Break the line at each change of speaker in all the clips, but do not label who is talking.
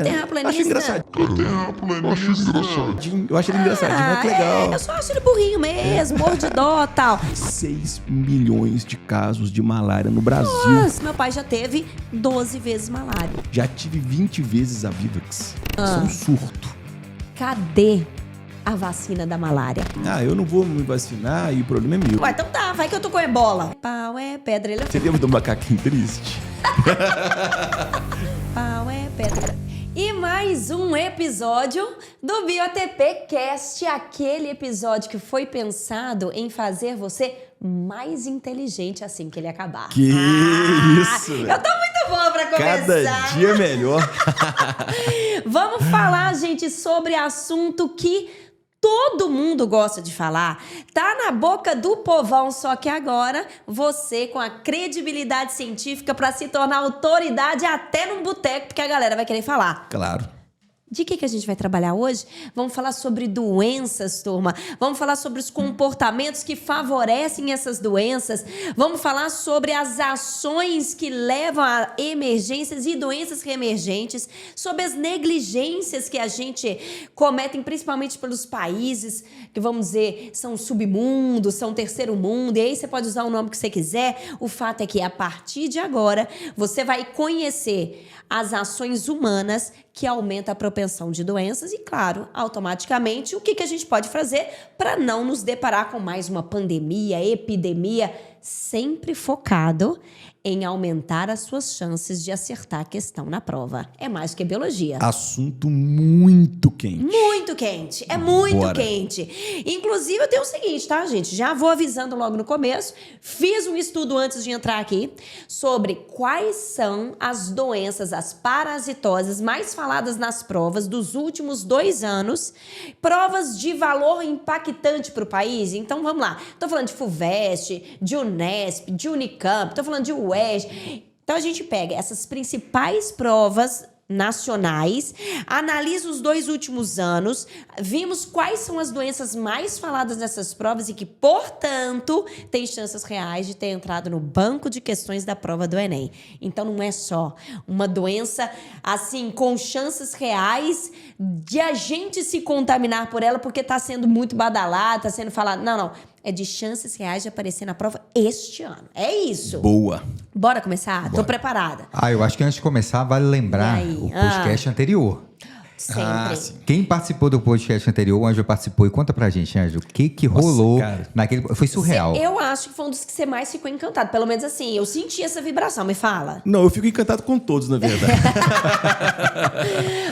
Terraplanista.
Acho engraçado. Eu acho ele engraçadinho, olha que legal.
Eu só acho ele burrinho mesmo, morro de dó e tal.
6 milhões de casos de malária no Brasil.
Nossa, meu pai já teve 12 vezes malária.
Já tive 20 vezes a Vivax. Isso é um surto.
Cadê a vacina da malária?
Eu não vou me vacinar e o problema é meu.
Ué, então tá, vai que eu tô com ebola. Pau é pedra, ele é
Você lembra do macaquinho triste?
pau é pedra. E mais um episódio do BioTP Cast, aquele episódio que foi pensado em fazer você mais inteligente assim que ele acabar.
Que isso,
Eu tô muito boa pra começar.
Cada dia melhor.
Vamos falar, gente, sobre assunto que todo mundo gosta de falar. Tá na boca do povão, só que agora você com a credibilidade científica pra se tornar autoridade até num boteco, porque a galera vai querer falar.
Claro.
De que a gente vai trabalhar hoje? Vamos falar sobre doenças, turma. Vamos falar sobre os comportamentos que favorecem essas doenças. Vamos falar sobre as ações que levam a emergências e doenças reemergentes. Sobre as negligências que a gente comete, principalmente pelos países que, vamos dizer, são submundo, são terceiro mundo. E aí você pode usar o nome que você quiser. O fato é que, a partir de agora, você vai conhecer as ações humanas que aumentam a propensão de doenças e, claro, automaticamente, o que a gente pode fazer para não nos deparar com mais uma pandemia, epidemia, sempre focado em aumentar as suas chances de acertar a questão na prova. É mais do que biologia.
Assunto muito quente.
Muito quente. É muito
Bora.
quente. Inclusive, eu tenho o seguinte, tá, gente? Já vou avisando logo no começo. Fiz um estudo antes de entrar aqui sobre quais são as doenças, as parasitoses mais faladas nas provas dos últimos 2 anos. Provas de valor impactante para o país. Então, vamos lá. Tô falando de FUVEST, de Unesp, de Unicamp. Tô falando de UERJ. Então, a gente pega essas principais provas nacionais, analisa os 2 últimos anos, vimos quais são as doenças mais faladas nessas provas e que, portanto, tem chances reais de ter entrado no banco de questões da prova do Enem. Então, não é só uma doença, assim, com chances reais de a gente se contaminar por ela porque está sendo muito badalada, está sendo falado. Não. É de chances reais de aparecer na prova este ano. É isso.
Boa.
Bora começar?
Bora.
Tô preparada.
Eu acho que antes de começar, vale lembrar o podcast anterior.
Sempre.
Sim.
Quem participou do podcast anterior, o Ângelo participou. E conta pra gente, Ângelo, o que rolou
cara.
naquele... Foi surreal.
Eu acho que foi um dos que você mais ficou encantado. Pelo menos assim, eu senti essa vibração. Me fala.
Não, eu fico encantado com todos, na verdade.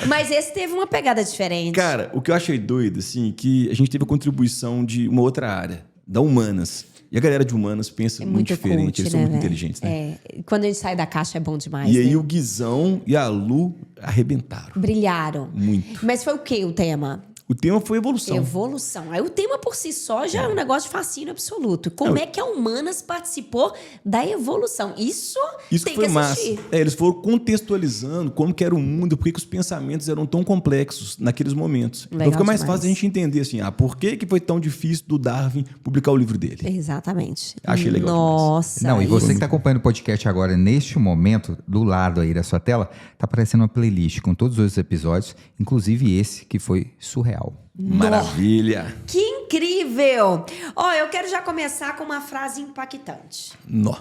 Mas esse teve uma pegada diferente.
Cara, o que eu achei doido, assim, que a gente teve a contribuição de uma outra área, da Humanas. E a galera de Humanas pensa muito diferente,
cult,
eles são
né,
muito
velho?
inteligentes, né?
Quando a gente sai da caixa é bom demais,
E aí
né?
o Guizão e a Lu arrebentaram.
Brilharam.
Muito.
Mas foi o que o tema?
O tema foi evolução.
Evolução. Aí o tema por si só já é um negócio de fascínio absoluto. Como é que a Humanas participou da evolução? Isso tem
foi
que assistir.
massa. Eles foram contextualizando como que era o mundo, por que os pensamentos eram tão complexos naqueles momentos.
Legal
Então fica mais
demais.
fácil a gente entender assim, por que foi tão difícil do Darwin publicar o livro dele.
Exatamente.
Achei legal
Nossa.
Não, e você que está acompanhando o podcast agora, neste momento, do lado aí da sua tela, tá aparecendo uma playlist com todos os episódios, inclusive esse que foi surreal.
Maravilha.
Que incrível! Ó, eu quero já começar com uma frase impactante.
Nó.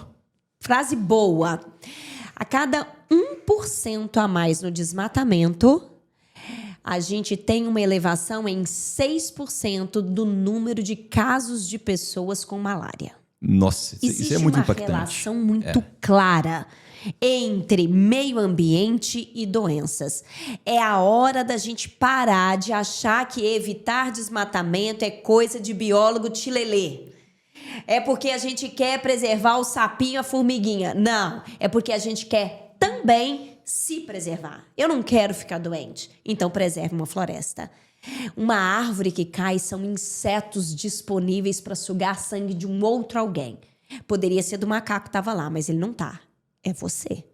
Frase boa. A cada 1% a mais no desmatamento, a gente tem uma elevação em 6% do número de casos de pessoas com malária.
Nossa,
Existe
isso é muito
uma
impactante.
relação muito clara entre meio ambiente e doenças. É a hora da gente parar de achar que evitar desmatamento é coisa de biólogo tilelê. É porque a gente quer preservar o sapinho, a formiguinha. Não, é porque a gente quer também se preservar. Eu não quero ficar doente, então preserve uma floresta. Uma árvore que cai são insetos disponíveis para sugar sangue de um outro alguém. Poderia ser do macaco que estava lá, mas ele não tá. É você.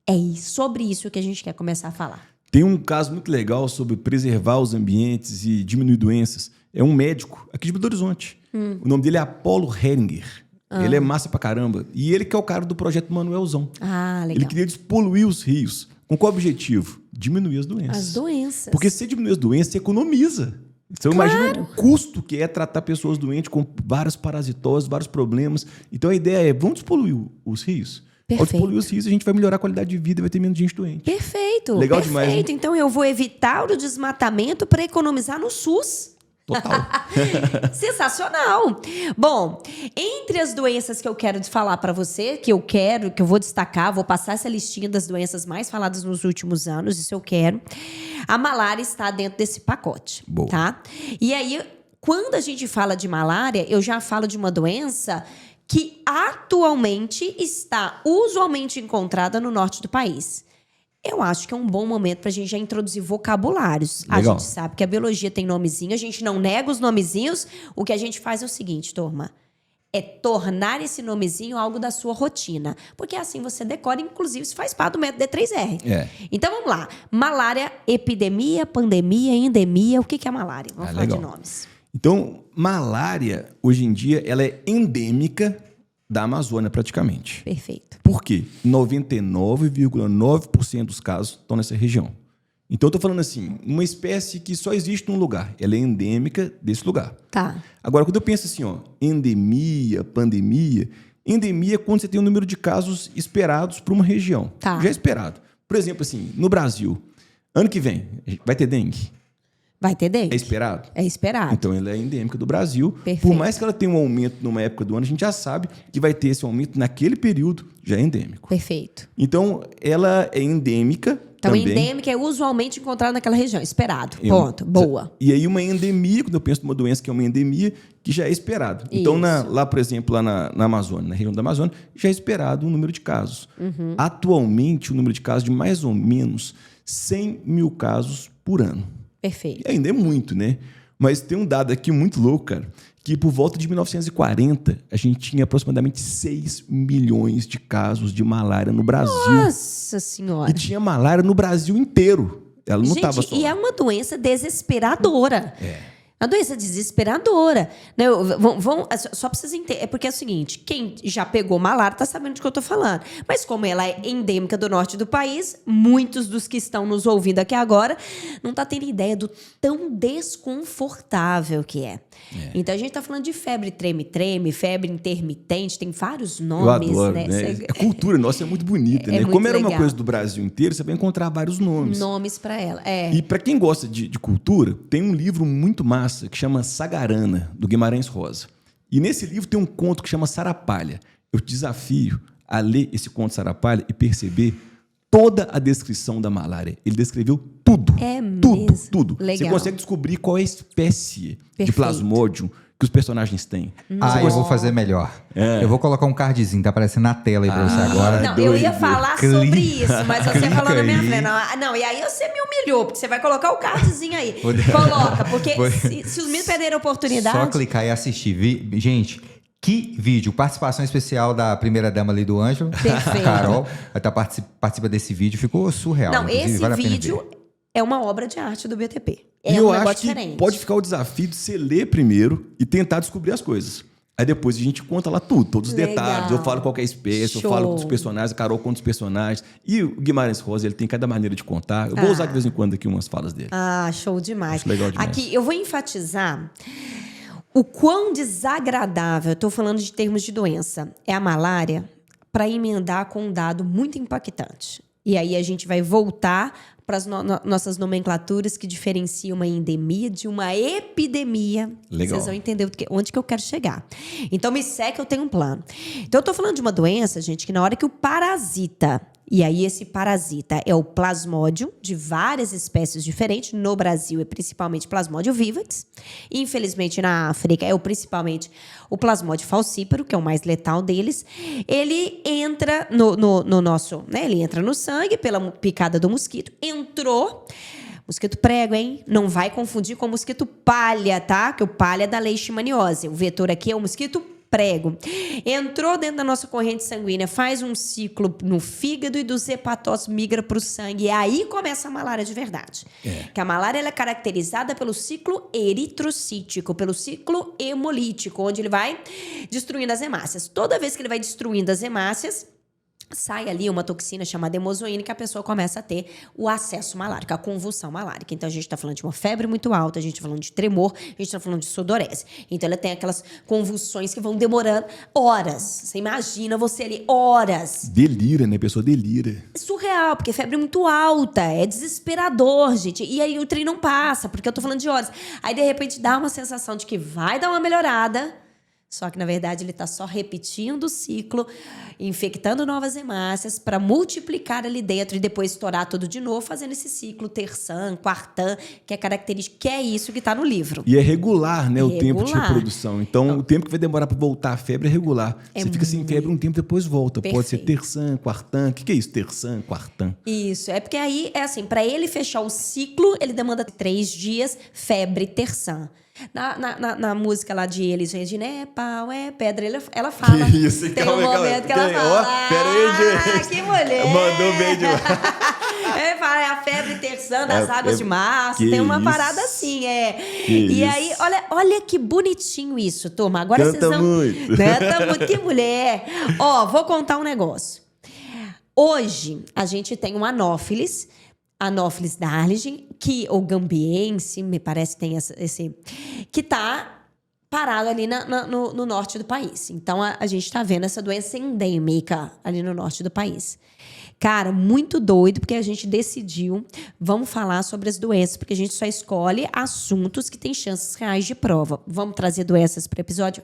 É sobre isso que a gente quer começar a falar.
Tem um caso muito legal sobre preservar os ambientes e diminuir doenças. É um médico aqui de Belo Horizonte. O nome dele é Apolo Heringer. Ele é massa pra caramba. E ele que é o cara do projeto Manuelzão.
Ah, legal.
Ele queria despoluir os rios. Com qual objetivo? Diminuir as doenças.
As doenças.
Porque se você diminuir as doenças, você economiza. Então, imagina o custo que é tratar pessoas doentes com várias parasitoses, vários problemas. Então, a ideia é, vamos despoluir os rios. Ao despoluir os rios, a gente vai melhorar a qualidade de vida e vai ter menos gente doente.
Perfeito.
Legal
perfeito.
demais, né?
Então, eu vou evitar o desmatamento para economizar no SUS.
Total.
Sensacional. Bom, entre as doenças que eu quero falar para você, que eu vou destacar, vou passar essa listinha das doenças mais faladas nos últimos anos, isso eu quero. A malária está dentro desse pacote,
Boa.
tá? E aí, quando a gente fala de malária, eu já falo de uma doença que atualmente está usualmente encontrada no norte do país. Eu acho que é um bom momento para a gente já introduzir vocabulários.
Legal.
A gente sabe que a biologia tem nomezinho, a gente não nega os nomezinhos. O que a gente faz é o seguinte, turma. É tornar esse nomezinho algo da sua rotina. Porque assim você decora, inclusive, isso faz parte do método D3R.
É.
Então, vamos lá. Malária, epidemia, pandemia, endemia. O que é a malária? Vamos falar
legal.
de nomes.
Então, malária, hoje em dia, ela é endêmica da Amazônia, praticamente.
Perfeito.
Por quê? 99,9% dos casos estão nessa região. Então, eu estou falando assim, uma espécie que só existe num lugar. Ela é endêmica desse lugar.
Tá.
Agora, quando eu penso assim, ó, endemia, pandemia... Endemia é quando você tem um número de casos esperados para uma região.
Tá.
Já é esperado. Por exemplo, assim, no Brasil, ano que vem, vai ter dengue.
Vai ter dengue?
É esperado?
É esperado.
Então, ela é endêmica do Brasil.
Perfeito.
Por mais que ela tenha um aumento numa época do ano, a gente já sabe que vai ter esse aumento naquele período, já é endêmico.
Perfeito.
Então, ela é endêmica
Então,
também.
endêmica é usualmente encontrado naquela região. Esperado. Ponto. Boa.
E aí, uma endemia, quando eu penso numa doença que é uma endemia, que já é esperado. Então,
Isso.
lá, por exemplo, lá na Amazônia, na região da Amazônia, já é esperado um número de casos.
Uhum.
Atualmente, o número de casos de mais ou menos 100 mil casos por ano.
Perfeito.
E ainda é muito, né? Mas tem um dado aqui muito louco, cara, que por volta de 1940, a gente tinha aproximadamente 6 milhões de casos de malária no Brasil.
Nossa Senhora.
E tinha malária no Brasil inteiro. Ela não estava
Gente,
só.
e é uma doença desesperadora.
É.
Uma doença desesperadora. Né? Só pra vocês entenderem. É porque é o seguinte, quem já pegou malária tá sabendo do que eu tô falando. Mas como ela é endêmica do norte do país, muitos dos que estão nos ouvindo aqui agora não tá tendo ideia do tão desconfortável que é. Então a gente tá falando de febre treme-treme, febre intermitente, tem vários nomes.
Eu adoro,
né?
A cultura nossa é muito bonita, né?
muito
Como era uma
legal.
coisa do Brasil inteiro, você vai encontrar vários nomes.
Nomes pra ela. É.
E para quem gosta de cultura, tem um livro muito massa que chama Sagarana, do Guimarães Rosa. E nesse livro tem um conto que chama Sarapalha. Eu te desafio a ler esse conto Sarapalha e perceber toda a descrição da malária. Ele descreveu tudo.
É
tudo,
mesmo?
tudo.
Legal.
Você consegue descobrir qual é a espécie de
Perfeito.
plasmódium que os personagens têm.
Eu vou fazer melhor. Eu vou colocar um cardzinho, tá aparecendo na tela aí pra você agora.
Não, eu ia
doido.
falar
Clica-
sobre isso, mas você
clica
falou na minha
aí.
frente. Não, e aí você me humilhou, porque você vai colocar o cardzinho aí. Coloca, porque se os meninos perderem a oportunidade...
Só clicar e assistir. Gente, que vídeo. Participação especial da primeira-dama ali do Ângelo.
Perfeito.
Carol. Participa desse vídeo. Ficou surreal.
Não,
inclusive,
esse
vale a pena
vídeo
ver.
é uma obra de arte do BTP.
E
É
eu
um
acho
negócio
que
diferente.
pode ficar o desafio de você ler primeiro e tentar descobrir as coisas. Aí depois a gente conta lá tudo, todos os
Legal.
detalhes. Eu falo qual que é a espécie,
Show.
eu falo dos personagens, a Carol conta os personagens. E o Guimarães Rosa, ele tem cada maneira de contar. Eu vou usar de vez em quando aqui umas falas dele.
Ah, show demais.
Acho legal demais.
Aqui, eu vou enfatizar o quão desagradável, estou falando de termos de doença, é a malária, para emendar com um dado muito impactante. E aí a gente vai voltar para as nossas nomenclaturas que diferenciam uma endemia de uma epidemia.
Legal.
Vocês vão entender onde que eu quero chegar. Então me segue que eu tenho um plano. Então eu estou falando de uma doença, gente, que na hora que o parasita... E aí esse parasita é o plasmódio de várias espécies diferentes. No Brasil é principalmente Plasmodium vivax. Infelizmente na África é principalmente o Plasmodium falciparum, que é o mais letal deles. Ele entra no nosso, né? Ele entra no sangue pela picada do mosquito. Entrou. Mosquito prego, hein? Não vai confundir com o mosquito palha, tá? Que o palha é da leishmaniose. O vetor aqui é o mosquito prego. Entrou dentro da nossa corrente sanguínea, faz um ciclo no fígado e dos hepatócitos migra para o sangue. E aí começa a malária de verdade. Que a malária ela é caracterizada pelo ciclo eritrocítico, pelo ciclo hemolítico, onde ele vai destruindo as hemácias. Toda vez que ele vai destruindo as hemácias, sai ali uma toxina chamada hemozoína que a pessoa começa a ter o acesso malárico, a convulsão malárica. Então, a gente está falando de uma febre muito alta, a gente está falando de tremor, a gente está falando de sudorese. Então, ela tem aquelas convulsões que vão demorando horas. Você imagina você ali, horas.
Delira, né? A pessoa delira.
É surreal, porque febre é muito alta, é desesperador, gente. E aí o trem não passa, porque eu tô falando de horas. Aí, de repente, dá uma sensação de que vai dar uma melhorada, só que, na verdade, ele está só repetindo o ciclo, infectando novas hemácias para multiplicar ali dentro e depois estourar tudo de novo, fazendo esse ciclo terçã, quartã, que é característico, que é isso que está no livro.
E é regular, né? O tempo de
Regular.
reprodução. Então, o tempo que vai demorar para voltar a febre é regular.
É
Você fica sem febre um tempo, depois volta. Pode ser
Perfeito.
terçã, quartã. O que é isso? Terçã, quartã?
Isso, é porque aí, é assim, para ele fechar o ciclo, ele demanda 3 dias, febre terçã. Na música lá de Elis Regina, é pau, é pedra, ela fala.
Que isso,
tem
calma,
um momento que ela
tem,
fala.
ó, pera aí, gente.
Que mulher!
Mandou bem demais.
Ele fala, é a febre terçã das
A
águas
febre-
de março.
que
Tem uma
isso.
parada assim, é.
Que
E
isso.
aí, olha que bonitinho isso, turma. Agora
Canta
vocês vão.
muito.
Canta muito, que mulher! Ó, vou contar um negócio. Hoje, a gente tem um Anopheles darlingii, ou gambiense, me parece que tem esse... Que tá parado ali no norte do país. Então, a gente tá vendo essa doença endêmica ali no norte do país. Cara, muito doido, porque a gente decidiu, vamos falar sobre as doenças, porque a gente só escolhe assuntos que têm chances reais de prova. Vamos trazer doenças para o episódio?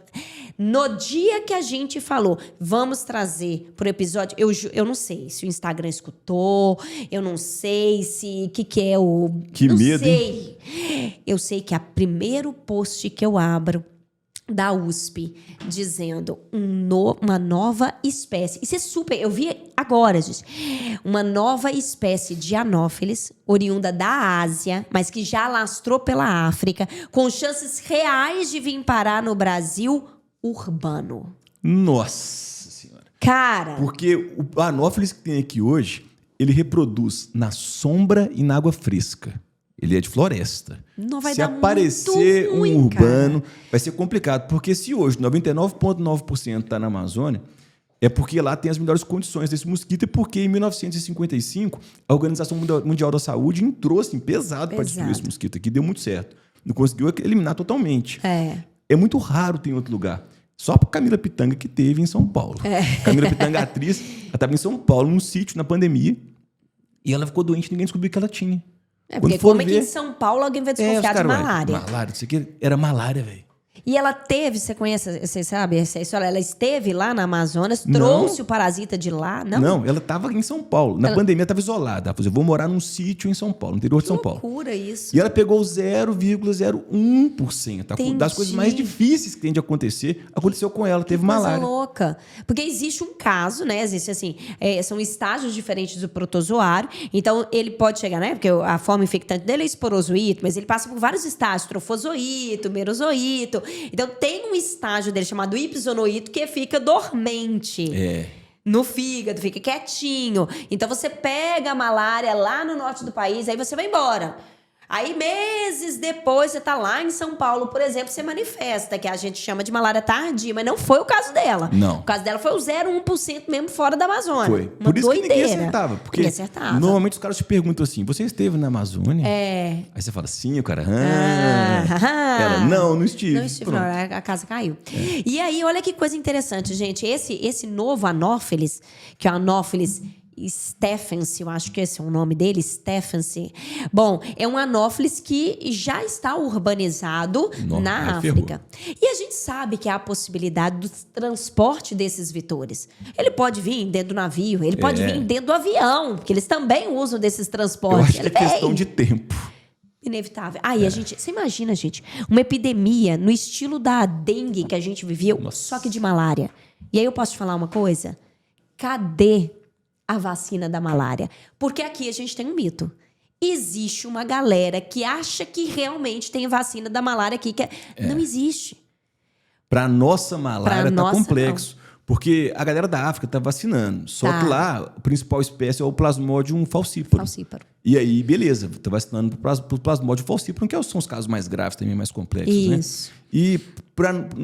No dia que a gente falou, vamos trazer para o episódio, eu não sei se o Instagram escutou, eu não sei se que é o...
Que
não
medo,
sei. Eu sei que é o primeiro post que eu abro da USP, dizendo uma nova espécie. Isso é super... Eu vi agora, gente. Uma nova espécie de Anopheles, oriunda da Ásia, mas que já alastrou pela África, com chances reais de vir parar no Brasil urbano.
Nossa Senhora.
Cara...
Porque o Anopheles que tem aqui hoje, ele reproduz na sombra e na água fresca. Ele é de floresta.
Não vai
se
dar
aparecer
muito ruim,
um urbano,
cara.
vai ser complicado. Porque se hoje 99,9% está na Amazônia, é porque lá tem as melhores condições desse mosquito e porque em 1955 a Organização Mundial da Saúde entrou assim, pesado para destruir esse mosquito aqui. Deu muito certo. Não conseguiu eliminar totalmente. É muito raro ter em outro lugar. Só para Camila Pitanga que teve em São Paulo. Camila Pitanga, atriz, ela estava em São Paulo, num sítio, na pandemia, e ela ficou doente, ninguém descobriu que ela tinha.
Porque como é que em São Paulo alguém vai desconfiar de malária?
Malária, isso aqui era malária, velho.
E ela teve, você sabe essa história? Ela esteve lá na Amazonas, trouxe o parasita de lá?
Não, ela estava em São Paulo. Na pandemia, ela estava isolada. Ela falou, eu vou morar num sítio em São Paulo, no interior de São Paulo.
Que loucura isso.
E ela pegou 0,01%. Das coisas mais difíceis que tem de acontecer, aconteceu com ela, teve malária.
Coisa louca. Porque existe um caso, né? Existe assim, são estágios diferentes do protozoário. Então, ele pode chegar, né? Porque a forma infectante dele é esporozoito, mas ele passa por vários estágios. Trofozoito, merozoito. Então, tem um estágio dele chamado ipsonoito que fica dormente. No fígado, fica quietinho. Então, você pega a malária lá no norte do país, aí você vai embora. Aí, meses depois, você tá lá em São Paulo, por exemplo, você manifesta, que a gente chama de malária tardia, mas não foi o caso dela.
Não.
O caso dela foi o 0,1% mesmo fora da Amazônia.
Foi.
Uma
Por isso
doideira.
que ninguém acertava. Porque
Ninguém acertava.
normalmente os caras te perguntam assim, você esteve na Amazônia? Aí você fala, sim, o cara, ela, não estive.
Não estive, não, a casa caiu. E aí, olha que coisa interessante, gente. Esse novo Anopheles, que é o Anopheles stephensi, eu acho que esse é o nome dele, stephensi. Bom, é um Anopheles que já está urbanizado na África. E a gente sabe que há a possibilidade do transporte desses vetores. Ele pode vir dentro do navio, ele pode vir dentro do avião, porque eles também usam desses transportes.
Eu acho que é questão de tempo.
Inevitável. Aí a gente... Você imagina, gente, uma epidemia no estilo da dengue que a gente viveu, só que de malária. E aí eu posso te falar uma coisa? Cadê a vacina da malária? Porque aqui a gente tem um mito. Existe uma galera que acha que realmente tem vacina da malária aqui, que não existe.
Para nossa malária tá complexo. Porque a galera da África tá vacinando. Só
Tá.
que lá, a principal espécie é o Plasmodium falciparum.
Falcíparo.
E aí, beleza, tá vacinando pro Plasmodium falciparum, que são os casos mais graves também, mais complexos,
Isso.
né? E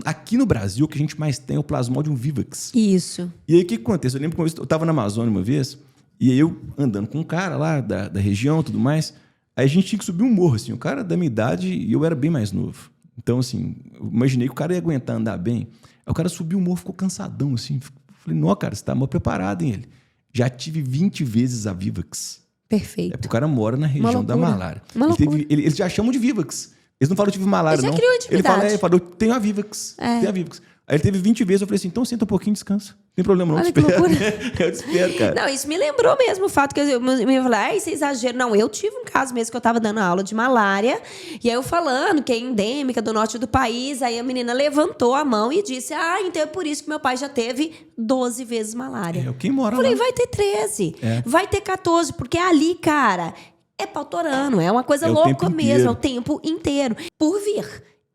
aqui no Brasil, o que a gente mais tem é o Plasmodium vivax.
Isso.
E aí, o que acontece? Eu lembro que eu estava na Amazônia uma vez, e aí eu andando com um cara lá da região e tudo mais, aí a gente tinha que subir um morro, assim, o cara da minha idade e eu era bem mais novo. Então, assim, eu imaginei que o cara ia aguentar andar bem. Aí o cara subiu o morro, ficou cansadão, assim. Falei, não, cara, você tá mal preparado, hein, ele. Já tive 20 vezes a Vivax.
Perfeito.
É porque o cara mora na região da
loucura.
malária.
Uma loucura.
Eles já chamam de Vivax. Eles não falam que eu tive malária,
Ele já
não.
criou
Ele
intimidade.
falou, eu tenho a Vivax. Tenho a Vivax. Aí ele teve 20 vezes, eu falei assim, então senta um pouquinho e descansa. Não tem problema não,
Olha
eu
que
te espero.
loucura.
Eu te espero, cara.
Não, isso me lembrou mesmo o fato que eu falei, ai, isso é exagero. Não, eu tive um caso mesmo que eu tava dando aula de malária, e aí eu falando que é endêmica do norte do país, aí a menina levantou a mão e disse, então é por isso que meu pai já teve 12 vezes malária.
Quem mora
Eu falei,
lá.
vai ter 13,
É.
vai ter 14, porque ali, cara, é pautorano, é uma coisa
É o
louca
tempo
mesmo,
inteiro.
é o tempo inteiro. Por vir,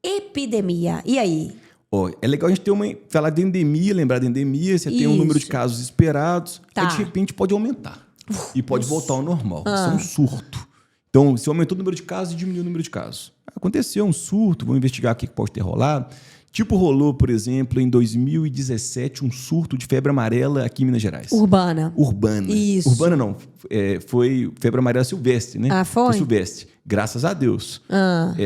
epidemia, e aí?
Ó, é legal a gente ter falar de endemia, lembrar de endemia, você tem um número de
Isso.
casos esperados,
Tá.
aí de repente pode aumentar. E pode voltar ao normal. Isso é um surto. Então, se aumentou o número de casos, diminuiu o número de casos. Aconteceu um surto, vamos investigar o que pode ter rolado. Tipo, rolou, por exemplo, em 2017, um surto de febre amarela aqui em Minas Gerais.
Urbana.
Urbana.
Isso.
Urbana não, foi febre amarela silvestre, né?
Ah, foi?
silvestre. Graças a Deus.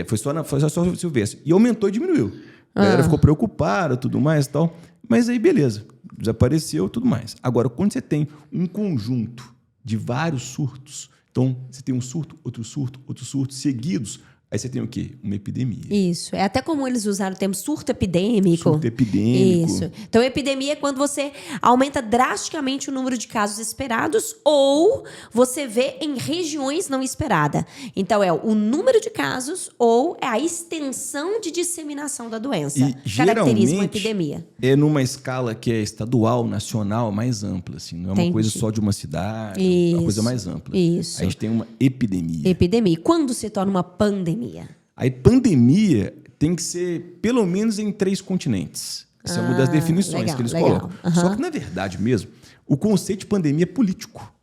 Foi só silvestre. E aumentou e diminuiu. A galera ficou preocupada, tudo mais e tal. Mas aí, beleza. Desapareceu, tudo mais. Agora, quando você tem um conjunto de vários surtos, então você tem um surto, outro surto seguidos, aí você tem o quê? Uma epidemia.
Isso. É até comum eles usarem o termo surto epidêmico.
Surto epidêmico.
Isso. Então, epidemia é quando você aumenta drasticamente o número de casos esperados ou você vê em regiões não esperadas. Então, é o número de casos ou é a extensão de disseminação da doença.
E
Caracteriza uma
geralmente
epidemia.
é numa escala que é estadual, nacional, mais ampla. Assim. Não é uma
Entendi.
coisa só de uma cidade, é
Isso.
uma coisa mais ampla.
Isso.
A gente tem uma epidemia.
Epidemia. Quando se torna uma pandemia?
Aí, pandemia tem que ser pelo menos em 3 continentes. Essa é uma das definições
legal,
que eles
legal.
colocam.
Aham.
Só que, na verdade mesmo, o conceito de pandemia é político.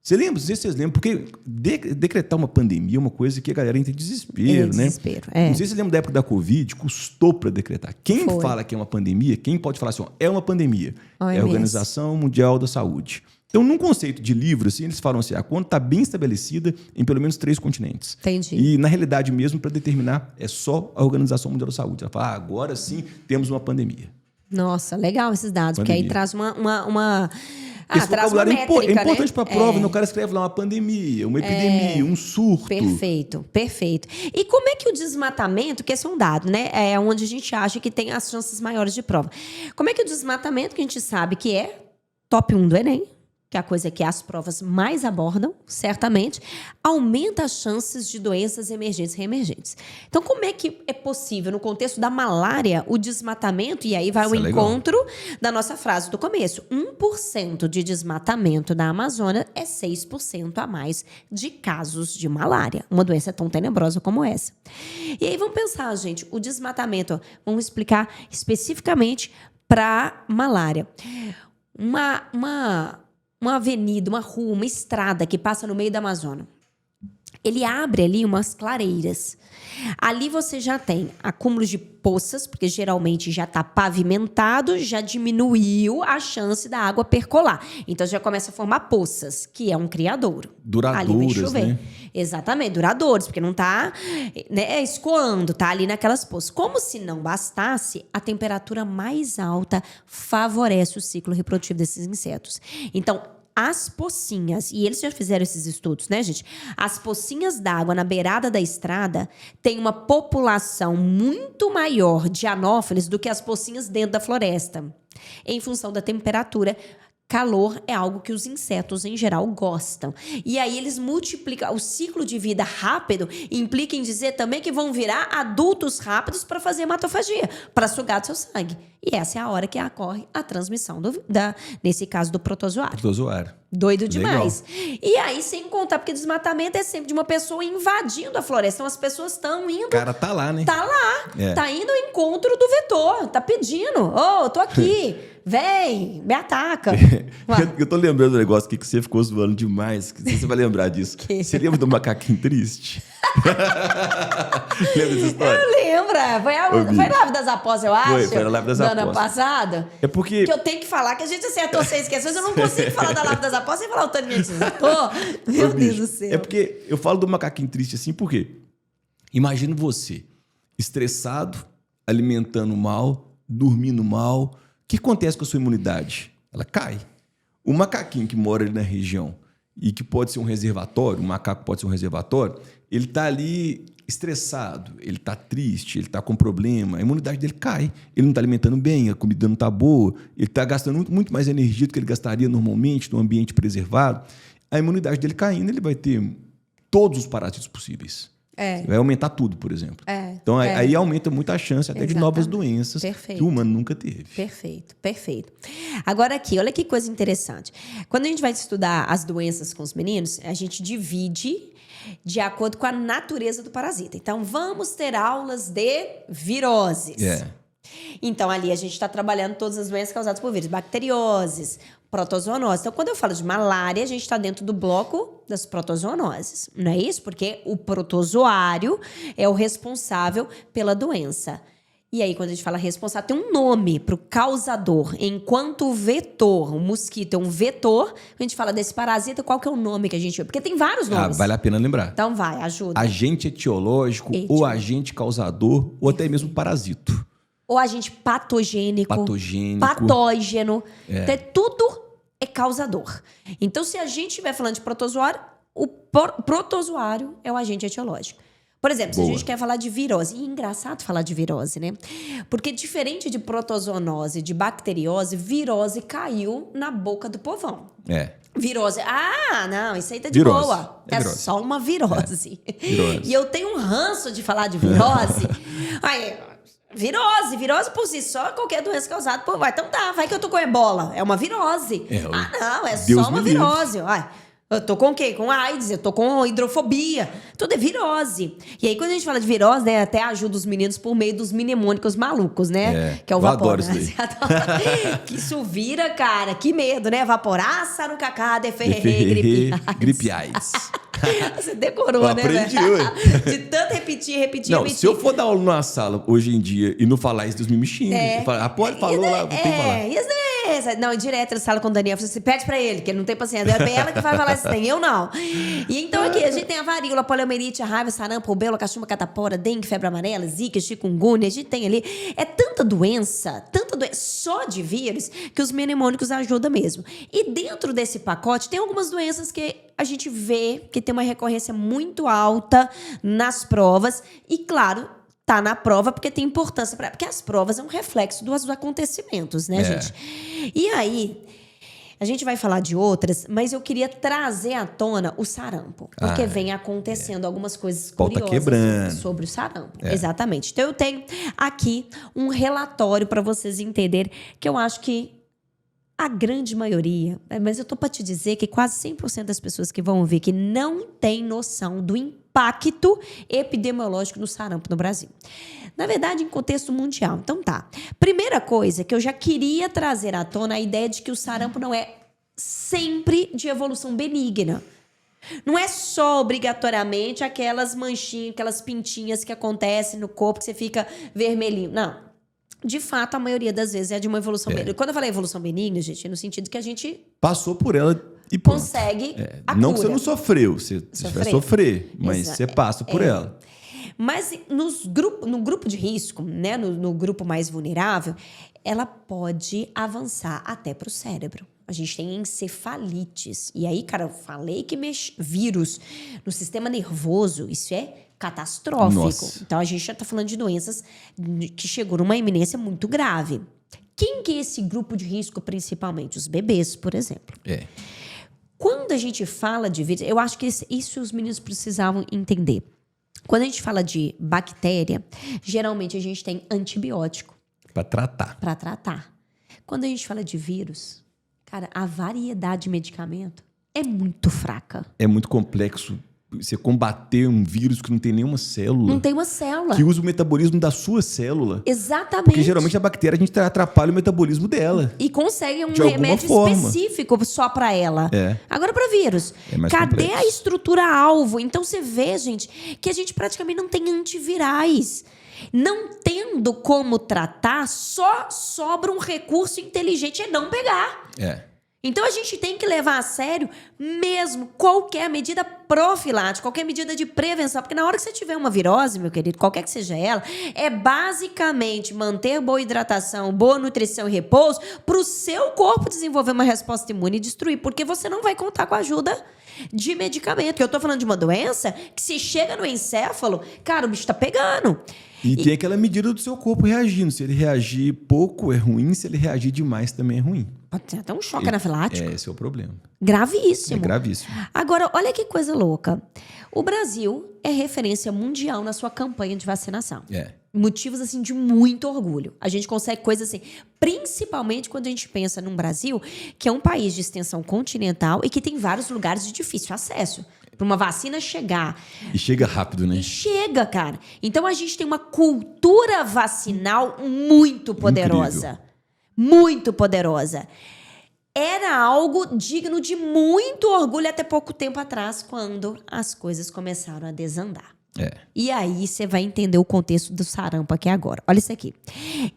Você lembra? Não sei se vocês lembram, porque decretar uma pandemia é uma coisa que a galera entra em desespero, né?
Desespero, é.
Não sei se vocês lembram da época da Covid, custou para decretar. Quem
Foi.
fala que é uma pandemia, quem pode falar assim, ó, é uma pandemia? É
OMS.
a Organização Mundial da Saúde. Então, num conceito de livro, assim, eles falam assim, a conta está bem estabelecida em pelo menos 3 continentes.
Entendi.
E, na realidade mesmo, para determinar, é só a Organização Mundial da Saúde. Ela fala, agora sim temos uma pandemia.
Nossa, legal esses dados, porque aí
Pandemia.
traz uma
Esse
traz uma
vocabulário
métrica,
é importante
né?
para a prova, né? O cara escreve lá uma pandemia, uma epidemia, um surto.
Perfeito, perfeito. E como é que o desmatamento, que esse é um dado, né? É onde a gente acha que tem as chances maiores de prova. Como é que o desmatamento, que a gente sabe que é top 1 do Enem, que é a coisa que as provas mais abordam, certamente, aumenta as chances de doenças emergentes e reemergentes. Então, como é que é possível, no contexto da malária, o desmatamento, e aí vai
Isso
o
é legal.
encontro da nossa frase do começo, 1% de desmatamento da Amazônia é 6% a mais de casos de malária, uma doença tão tenebrosa como essa. E aí vamos pensar, gente, o desmatamento, vamos explicar especificamente para malária. Uma avenida, uma rua, uma estrada que passa no meio da Amazônia. Ele abre ali umas clareiras. Ali você já tem acúmulos de poças, porque geralmente já está pavimentado, já diminuiu a chance da água percolar. Então já começa a formar poças, que é um criadouro. Ali vem
Duradouras,
chover.
né?
Exatamente, duradouros, porque não está escoando, está ali naquelas poças. Como se não bastasse, a temperatura mais alta favorece o ciclo reprodutivo desses insetos. Então, as pocinhas, e eles já fizeram esses estudos, né, gente? As pocinhas d'água na beirada da estrada têm uma população muito maior de anófeles do que as pocinhas dentro da floresta. Em função da temperatura, calor é algo que os insetos, em geral, gostam. E aí eles multiplicam. O ciclo de vida rápido implica em dizer também que vão virar adultos rápidos para fazer hematofagia, para sugar do seu sangue. E essa é a hora que ocorre a transmissão, nesse caso, do protozoário.
Protozoário.
Doido demais. E aí, sem contar, porque desmatamento é sempre de uma pessoa invadindo a floresta. Então, as pessoas estão indo...
O cara tá lá, né?
Tá lá.
É.
Tá indo ao encontro do vetor. Tá pedindo. Ô, tô aqui. Vem, me ataca.
Eu tô lembrando do negócio aqui que você ficou zoando demais. Que você vai lembrar disso.
Que?
Você lembra do macaquinho triste? Lembra dessa história?
Eu lembro. Foi na Live das Apostas, eu acho.
Foi na Live das
do ano
Apostas.
passado.
É porque...
Que eu tenho que falar, que a gente acertou 6 questões. Eu não consigo falar da Live das Apostas sem falar o tanto que a gente acertou. Meu
Ô,
Deus
bicho,
do céu.
É porque eu falo do macaquinho triste assim, por quê? Imagina você, estressado, alimentando mal, dormindo mal. O que acontece com a sua imunidade? Ela cai. O macaquinho que mora ali na região e que pode ser um reservatório, um macaco pode ser um reservatório, ele tá ali estressado, ele tá triste, ele tá com problema, a imunidade dele cai. Ele não tá alimentando bem, a comida não tá boa, ele tá gastando muito mais energia do que ele gastaria normalmente num ambiente preservado. A imunidade dele caindo, ele vai ter todos os parásitos possíveis. Vai aumentar tudo, por exemplo. Então, aí aumenta muito a chance até de novas doenças que o humano nunca teve.
Perfeito, perfeito. Agora aqui, olha que coisa interessante. Quando a gente vai estudar as doenças com os meninos, a gente divide de acordo com a natureza do parasita. Então, vamos ter aulas de viroses. Então, ali a gente está trabalhando todas as doenças causadas por vírus, bacterioses, protozoonoses. Então, quando eu falo de malária, a gente está dentro do bloco das protozoonoses. Não é isso? Porque o protozoário é o responsável pela doença. E aí, quando a gente fala responsável, tem um nome para o causador. Enquanto o vetor, o mosquito é um vetor, a gente fala desse parasita, qual que é o nome que a gente... Porque tem vários nomes.
Vale a pena lembrar.
Então vai, ajuda.
Agente etiológico, ou agente causador, ou até mesmo parasito.
Ou agente patogênico.
Patógeno.
Então, tudo é causador. Então, se a gente estiver falando de protozoário, o protozoário é o agente etiológico. Por exemplo, se a gente quer falar de virose, e é engraçado falar de virose, né? Porque diferente de protozoonose, de bacteriose, virose caiu na boca do povão. Virose. Ah, não, isso aí tá de boa. É virose. Só uma virose.
Virose.
E eu tenho um ranço de falar de virose. Aí, virose por si só, qualquer doença causada por... Então tá, vai que eu tô com ebola. É uma virose. Não, é
Deus
só uma virose. Eu tô com o quê? Com AIDS, eu tô com hidrofobia. Tudo é virose. E aí, quando a gente fala de virose, né, até ajuda os meninos por meio dos mnemônicos malucos, né? Que é o vapor. Que isso vira, cara, que medo, né? Vaporaça no cacá,
gripiais.
Você decorou,
eu
né?
Aprendi,
de tanto repetir.
Não, se eu for dar aula numa sala hoje em dia e não falar isso, Deus me xinga. Pode, falou lá, tem que falar.
Não, direto ele fala com o Daniel, você pede pra ele, que ele não tem paciência. É ela que vai falar isso, tem, eu não. E então aqui, a gente tem a varíola, a poliomielite, a raiva, sarampo, rubéola, cachumba, catapora, dengue, febre amarela, zika, chikungunya, a gente tem ali. É tanta doença, só de vírus, que os mnemônicos ajudam mesmo. E dentro desse pacote, tem algumas doenças que a gente vê que tem uma recorrência muito alta nas provas. E, claro, tá na prova porque tem importância. Porque as provas é um reflexo dos acontecimentos, né, gente? E aí, a gente vai falar de outras, mas eu queria trazer à tona o sarampo. Porque vem acontecendo algumas coisas curiosas sobre o sarampo. Exatamente. Então, eu tenho aqui um relatório para vocês entenderem que eu acho que a grande maioria, mas eu tô para te dizer que quase 100% das pessoas que vão ouvir que não tem noção do impacto epidemiológico do sarampo no Brasil. Na verdade, em contexto mundial. Então tá. Primeira coisa que eu já queria trazer à tona a ideia de que o sarampo não é sempre de evolução benigna. Não é só obrigatoriamente aquelas manchinhas, aquelas pintinhas que acontecem no corpo que você fica vermelhinho. Não. De fato, a maioria das vezes é de uma evolução benigna. Quando eu falei evolução benigna, gente, é no sentido que a gente
passou por ela e pronto.
Consegue a
não
cura.
Que você não sofreu, você vai sofrer, mas você passa por ela.
Mas no grupo de risco, né, no grupo mais vulnerável, ela pode avançar até para o cérebro. A gente tem encefalites. E aí, cara, eu falei que vírus no sistema nervoso, isso é catastrófico.
Nossa.
Então, a gente já está falando de doenças que chegou numa iminência muito grave. Quem que é esse grupo de risco, principalmente? Os bebês, por exemplo. Quando a gente fala de vírus, eu acho que isso os meninos precisavam entender. Quando a gente fala de bactéria, geralmente a gente tem antibiótico.
Para tratar.
Para tratar. Quando a gente fala de vírus, Cara, a variedade de medicamento é muito fraca.
É muito complexo você combater um vírus que não tem nenhuma célula.
Não tem uma célula.
Que usa o metabolismo da sua célula.
Exatamente.
Porque geralmente a bactéria a gente atrapalha o metabolismo dela.
E consegue um
De alguma
remédio
forma.
específico só para ela.
É.
Agora, para vírus,
É mais
cadê
complexo.
a estrutura-alvo? Então, você vê, gente, que a gente praticamente não tem antivirais. Não tendo como tratar, só sobra um recurso inteligente, é não pegar.
É.
Então, a gente tem que levar a sério mesmo qualquer medida profilática, qualquer medida de prevenção. Porque na hora que você tiver uma virose, meu querido, qualquer que seja ela, é basicamente manter boa hidratação, boa nutrição e repouso para o seu corpo desenvolver uma resposta imune e destruir. Porque você não vai contar com a ajuda de medicamento. Porque eu tô falando de uma doença que se chega no encéfalo, cara, o bicho tá pegando.
E tem aquela medida do seu corpo reagindo. Se ele reagir pouco, é ruim. Se ele reagir demais, também é ruim.
Pode ter até um choque anafilático.
Esse é o problema.
Gravíssimo.
É gravíssimo.
Agora, olha que coisa louca. O Brasil é referência mundial na sua campanha de vacinação.
É.
Motivos, assim, de muito orgulho. A gente consegue coisas assim, principalmente quando a gente pensa num Brasil que é um país de extensão continental e que tem vários lugares de difícil acesso. Para uma vacina chegar.
E chega rápido, né?
Chega, cara. Então, a gente tem uma cultura vacinal muito poderosa.
Incrível.
Muito poderosa. Era algo digno de muito orgulho até pouco tempo atrás, quando as coisas começaram a desandar.
É.
E aí você vai entender o contexto do sarampo aqui agora. Olha isso aqui.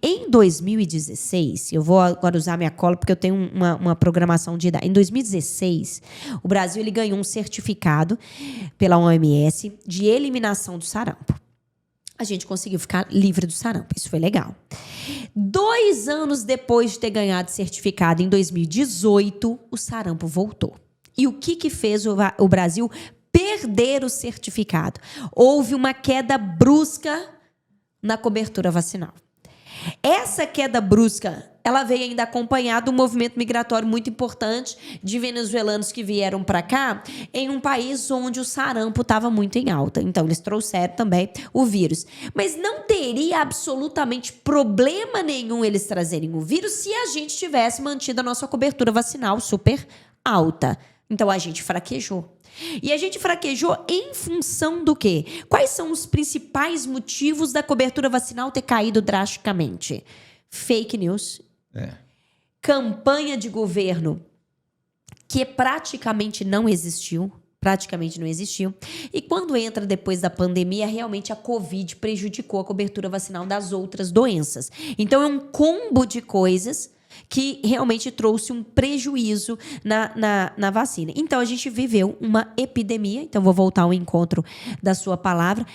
Em 2016, eu vou agora usar minha cola porque eu tenho uma programação de idade. Em 2016, o Brasil ele ganhou um certificado pela OMS de eliminação do sarampo. A gente conseguiu ficar livre do sarampo. Isso foi legal. 2 anos depois de ter ganhado certificado, em 2018, o sarampo voltou. E o que fez o Brasil perder o certificado? Houve uma queda brusca na cobertura vacinal. Essa queda brusca, ela veio ainda acompanhada de um movimento migratório muito importante de venezuelanos que vieram para cá em um país onde o sarampo estava muito em alta. Então, eles trouxeram também o vírus. Mas não teria absolutamente problema nenhum eles trazerem o vírus se a gente tivesse mantido a nossa cobertura vacinal super alta. Então, a gente fraquejou. E a gente fraquejou em função do quê? Quais são os principais motivos da cobertura vacinal ter caído drasticamente? Fake news. Campanha de governo que praticamente não existiu. E quando entra depois da pandemia, realmente a Covid prejudicou a cobertura vacinal das outras doenças. Então, é um combo de coisas que realmente trouxe um prejuízo na vacina. Então, a gente viveu uma epidemia. Então, vou voltar ao encontro da sua palavra.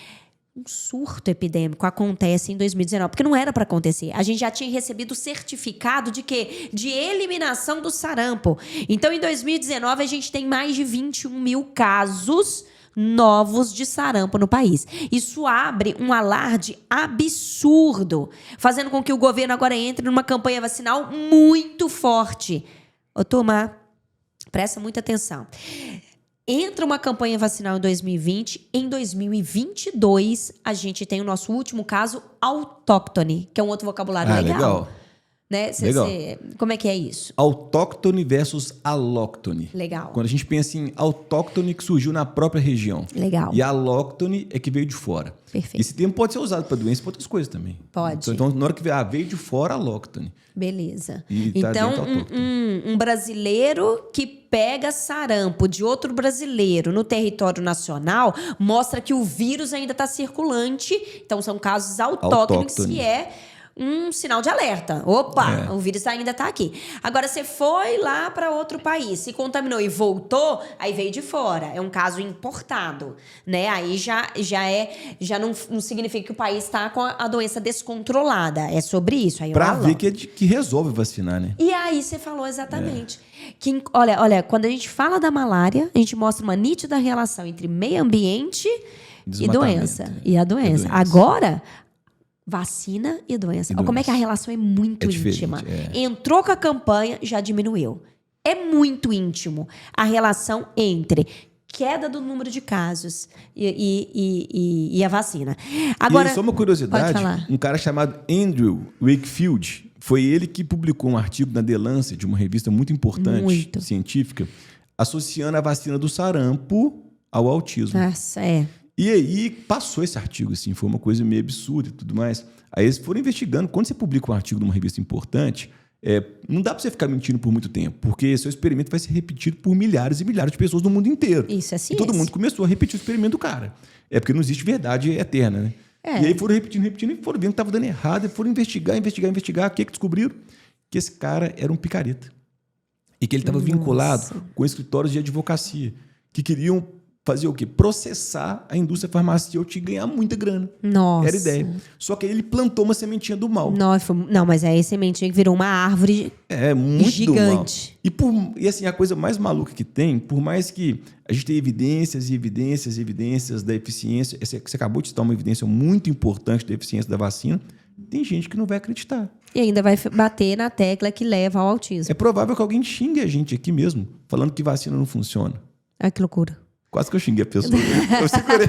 Um surto epidêmico acontece em 2019, porque não era para acontecer. A gente já tinha recebido o certificado de quê? De eliminação do sarampo. Então, em 2019, a gente tem mais de 21 mil casos novos de sarampo no país. Isso abre um alarde absurdo, fazendo com que o governo agora entre numa campanha vacinal muito forte. Ô, turma, presta muita atenção. Entra uma campanha vacinal em 2020. Em 2022, a gente tem o nosso último caso autóctone, que é um outro vocabulário legal. Né?
Legal.
Como é que é isso?
Autóctone versus alóctone.
Legal.
Quando a gente pensa em autóctone, que surgiu na própria região.
Legal.
E alóctone é que veio de fora.
Perfeito.
Esse termo pode ser usado para doença e para outras coisas também.
Pode.
Então, na hora que veio de fora, alóctone.
Beleza.
E tá
então,
dentro autóctone.
um brasileiro que pega sarampo de outro brasileiro no território nacional mostra que o vírus ainda está circulante. Então, são casos autóctones, que é um sinal de alerta. Opa, o vírus ainda está aqui. Agora, você foi lá para outro país, se contaminou e voltou, aí veio de fora. É um caso importado, né? Aí já não significa que o país está com a doença descontrolada. É sobre isso.
Para ver que resolve vacinar, né?
E aí você falou exatamente. Que, olha, quando a gente fala da malária, a gente mostra uma nítida relação entre meio ambiente e doença. E a doença. Agora, vacina e doença. Olha como é que a relação é muito íntima. Entrou com a campanha, já diminuiu. É muito íntimo a relação entre queda do número de casos e a vacina. Agora,
e só uma curiosidade,
pode falar.
Um cara chamado Andrew Wakefield Foi ele que publicou um artigo na The Lancet, de uma revista muito importante,
Muito.
científica, associando a vacina do sarampo ao autismo.
Nossa, é.
E aí passou esse artigo, assim, foi uma coisa meio absurda e tudo mais. Aí eles foram investigando. Quando você publica um artigo numa revista importante, não dá para você ficar mentindo por muito tempo, porque seu experimento vai ser repetido por milhares e milhares de pessoas no mundo inteiro.
Isso é
E
ciência.
todo mundo começou a repetir o experimento do cara. É porque não existe verdade eterna, né? E aí foram repetindo e foram vendo que estava dando errado, e foram investigar. O que descobriram? Que esse cara era um picareta. E que ele estava vinculado com escritórios de advocacia, que queriam fazer o quê? Processar a indústria farmacêutica e ganhar muita grana.
Nossa.
Era a ideia. Só que aí ele plantou uma sementinha do mal.
Não, mas aí a sementinha que virou uma árvore
Muito
gigante.
do mal. E assim, a coisa mais maluca que tem, por mais que a gente tenha evidências da eficiência, você acabou de citar uma evidência muito importante da eficiência da vacina, tem gente que não vai acreditar.
E ainda vai bater na tecla que leva ao autismo.
É provável que alguém xingue a gente aqui mesmo, falando que vacina não funciona.
Ai, que loucura.
Quase que eu xinguei a pessoa. Eu segurei.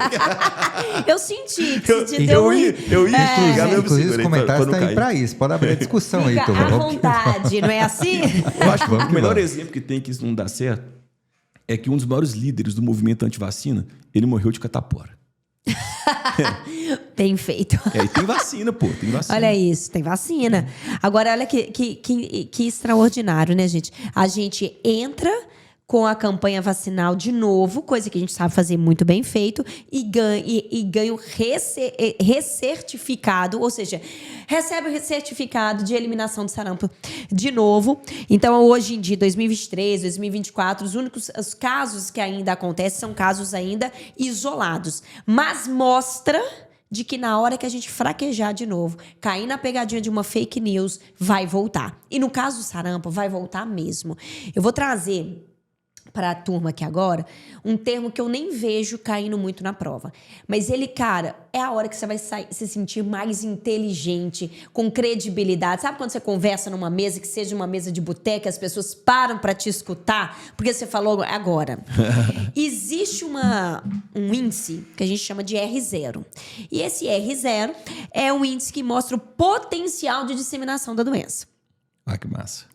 Eu senti que você te
Eu
deu
ia xingar, mas eu
Inclusive, os
segurei
comentários
pra não
estão aí
cair.
para isso. Pode abrir a discussão aí,
à
turma.
vontade, não é assim?
Eu acho que
Vamos
o
que
melhor
vamos.
exemplo que tem que isso não dá certo é que um dos maiores líderes do movimento antivacina, ele morreu de catapora.
Bem feito.
E tem vacina, pô. Tem vacina.
Olha isso, tem vacina. Agora, olha que extraordinário, né, gente? A gente entra com a campanha vacinal de novo, coisa que a gente sabe fazer muito bem feito, e ganha o recertificado, ou seja, recebe o certificado de eliminação do sarampo de novo. Então, hoje em dia, 2023, 2024, os casos que ainda acontecem são casos ainda isolados. Mas mostra de que na hora que a gente fraquejar de novo, cair na pegadinha de uma fake news, vai voltar. E no caso do sarampo, vai voltar mesmo. Eu vou trazer para a turma aqui agora, um termo que eu nem vejo caindo muito na prova. Mas ele, cara, é a hora que você vai se sentir mais inteligente, com credibilidade. Sabe quando você conversa numa mesa, que seja uma mesa de boteca, as pessoas param para te escutar, porque você falou agora. Existe um índice que a gente chama de R0. E esse R0 é um índice que mostra o potencial de disseminação da doença.
Ah, que massa.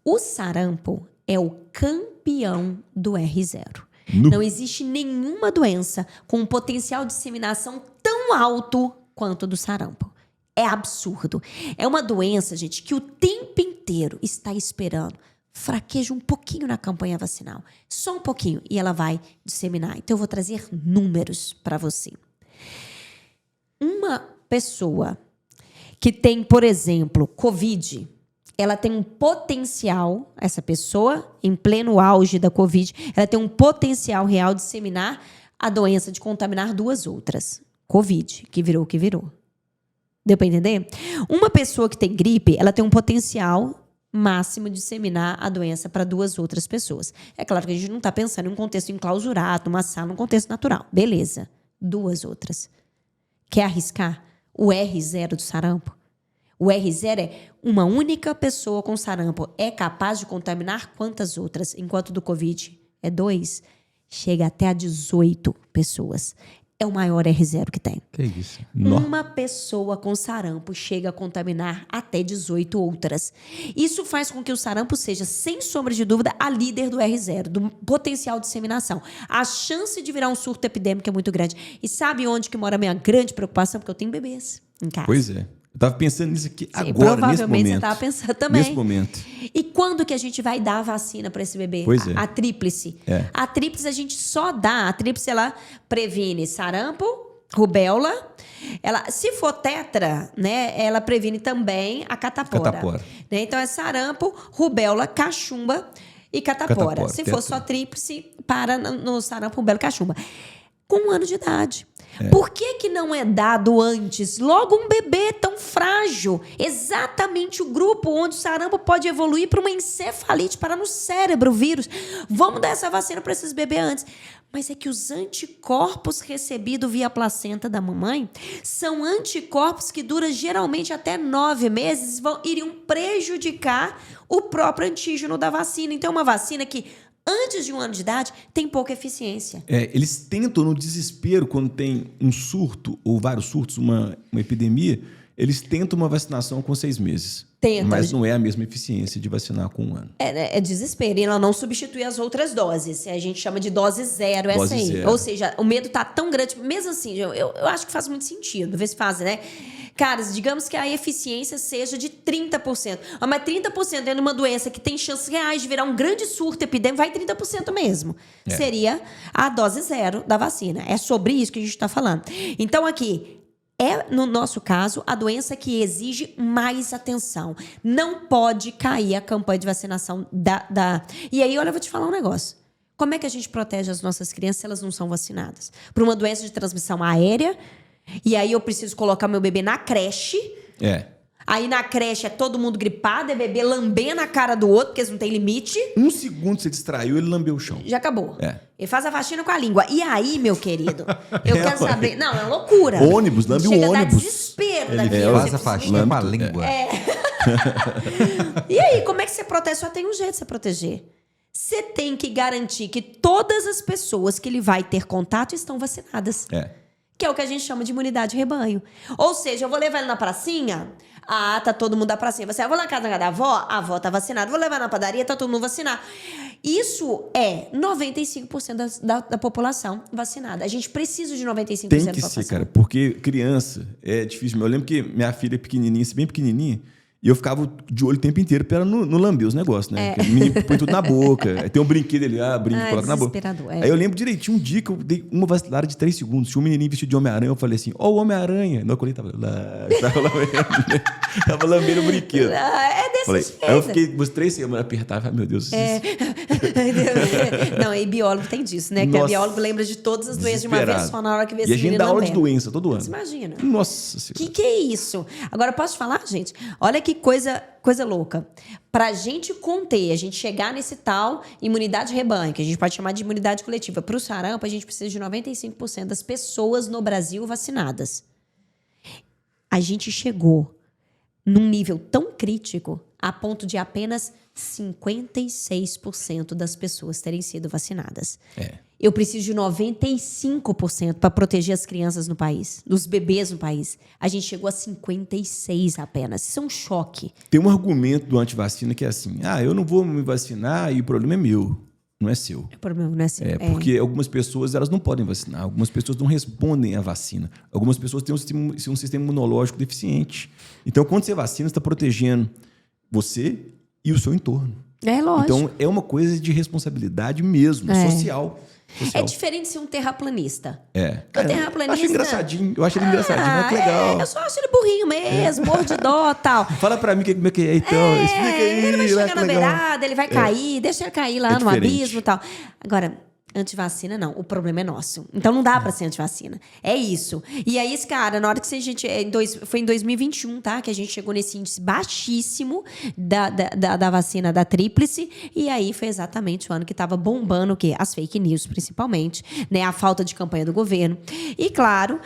O sarampo é o campeão do R0. Não existe nenhuma doença com um potencial de disseminação tão alto quanto o do sarampo. É absurdo. É uma doença, gente, que o tempo inteiro está esperando. Fraqueja um pouquinho na campanha vacinal. Só um pouquinho e ela vai disseminar. Então eu vou trazer números para você. Uma pessoa que tem, por exemplo, Covid, ela tem um potencial, essa pessoa, em pleno auge da Covid, ela tem um potencial real de disseminar a doença, de contaminar duas outras. Covid, que virou o que virou. Deu para entender? Uma pessoa que tem gripe, ela tem um potencial máximo de disseminar a doença para duas outras pessoas. É claro que a gente não está pensando em um contexto enclausurado, numa sala, num contexto natural. Beleza. Duas outras. Quer arriscar o R0 do sarampo? O R0 é uma única pessoa com sarampo é capaz de contaminar quantas outras? Enquanto do Covid é 2, chega até a 18 pessoas. É o maior R0 que tem.
Que isso?
Uma pessoa com sarampo chega a contaminar até 18 outras. Isso faz com que o sarampo seja, sem sombra de dúvida, a líder do R0, do potencial de disseminação. A chance de virar um surto epidêmico é muito grande. E sabe onde que mora a minha grande preocupação? Porque eu tenho bebês em casa.
Pois é. Eu estava pensando nisso aqui agora, nesse
provavelmente
momento.
você estava pensando também.
Nesse momento.
E quando que a gente vai dar a vacina para esse bebê?
Pois é.
A tríplice.
É.
A tríplice a gente só dá. A tríplice, ela previne sarampo, rubéola. Ela, se for tetra, né, ela previne também a catapora. Né? Então, é sarampo, rubéola, cachumba e catapora. Se for só tríplice, para no sarampo, rubéola e cachumba. Com 1 ano de idade. Por que não é dado antes? Logo um bebê tão frágil. Exatamente o grupo onde o sarampo pode evoluir para uma encefalite, parar no cérebro, o vírus. Vamos dar essa vacina para esses bebês antes. Mas é que os anticorpos recebidos via placenta da mamãe são anticorpos que duram geralmente até 9 meses e iriam prejudicar o próprio antígeno da vacina. Então, é uma vacina que antes de 1 ano de idade, tem pouca eficiência.
Eles tentam, no desespero, quando tem um surto, ou vários surtos, uma epidemia, eles tentam uma vacinação com 6 meses.
Tenta.
Mas não é a mesma eficiência de vacinar com 1 ano.
É desespero. E ela não substitui as outras doses. A gente chama de dose zero essa
Dose
aí.
zero.
Ou seja, o medo tá tão grande. Mesmo assim, eu acho que faz muito sentido. Vê se faz, né? Cara, digamos que a eficiência seja de 30%. Mas 30% dentro de uma doença que tem chances reais de virar um grande surto epidêmico, vai 30% mesmo. Seria a dose zero da vacina. É sobre isso que a gente está falando. Então, aqui... no nosso caso, a doença que exige mais atenção. Não pode cair a campanha de vacinação E aí, olha, eu vou te falar um negócio. Como é que a gente protege as nossas crianças se elas não são vacinadas? Por uma doença de transmissão aérea, e aí eu preciso colocar meu bebê na creche. Aí na creche é todo mundo gripado, é bebê lambendo a cara do outro, porque eles não têm limite.
1 segundo você distraiu, ele lambeu o chão.
Já acabou. Ele faz a vacina com a língua. E aí, meu querido, eu quero saber... Não, é uma loucura.
Ônibus, lambe o
Chega a dar
ônibus.
desespero
Ele
da criança.
faz a faxina com a língua.
E aí, como é que você protege? Só tem um jeito de você proteger. Você tem que garantir que todas as pessoas que ele vai ter contato estão vacinadas. Que é o que a gente chama de imunidade de rebanho. Ou seja, eu vou levar ele na pracinha... tá todo mundo da pracinha. Eu vou lá na casa da avó, a avó tá vacinada. Vou levar na padaria, tá todo mundo vacinado. Isso é 95% da população vacinada. A gente precisa de 95%
Tem
da
que
população.
ser, cara, porque criança é difícil. Eu lembro que minha filha é pequenininha, bem pequenininha, e eu ficava de olho o tempo inteiro pra ela não lamber os negócios, né? Porque o menino põe tudo na boca. Aí tem um brinquedo ali, brinca, coloca na boca. Aí eu lembro direitinho, um dia que eu dei uma vacilada de 3 segundos. Tinha um menininho vestido de Homem-Aranha, eu falei assim, o Homem-Aranha. Não, quando ele tava lá, tava lambendo o brinquedo.
Desse jeito.
Aí eu fiquei umas 3 semanas apertado, falei, meu Deus.
Não, e biólogo tem disso, né? Que a biólogo lembra de todas as doenças de uma vez só na hora que vê esse
E a gente dá aula de doença todo ano.
Você imagina?
Nossa Senhora.
Que é isso? Agora, posso te falar, gente? Olha que coisa louca. Pra gente conter, a gente chegar nesse tal imunidade de rebanho, que a gente pode chamar de imunidade coletiva, pro sarampo, a gente precisa de 95% das pessoas no Brasil vacinadas. A gente chegou num nível tão crítico a ponto de apenas 56% das pessoas terem sido vacinadas. Eu preciso de 95% para proteger as crianças no país, dos bebês no país. A gente chegou a 56% apenas. Isso é um choque.
Tem um argumento do antivacina que é assim, eu não vou me vacinar e o problema é meu, não é seu.
O problema não é seu.
Porque algumas pessoas elas não podem vacinar, algumas pessoas não respondem à vacina, algumas pessoas têm um sistema imunológico deficiente. Então, quando você vacina, você está protegendo você e o seu entorno.
Lógico.
Então, é uma coisa de responsabilidade mesmo, social.
É diferente de ser um terraplanista.
O terraplanista... Acho engraçadinho. Eu acho ele engraçadinho, mas que legal.
Eu só acho ele burrinho mesmo, morro de dó e tal.
Fala pra mim como é que é, então. Explica aí.
Ele vai chegar na beirada, ele vai cair, deixa ele cair lá no abismo e tal. Agora, antivacina, não. O problema é nosso. Então, não dá pra ser antivacina. É isso. E aí, esse cara, na hora que a gente... Foi em 2021, tá? Que a gente chegou nesse índice baixíssimo da vacina da tríplice. E aí, foi exatamente o ano que tava bombando o quê? As fake news, principalmente. Né? A falta de campanha do governo. E, claro,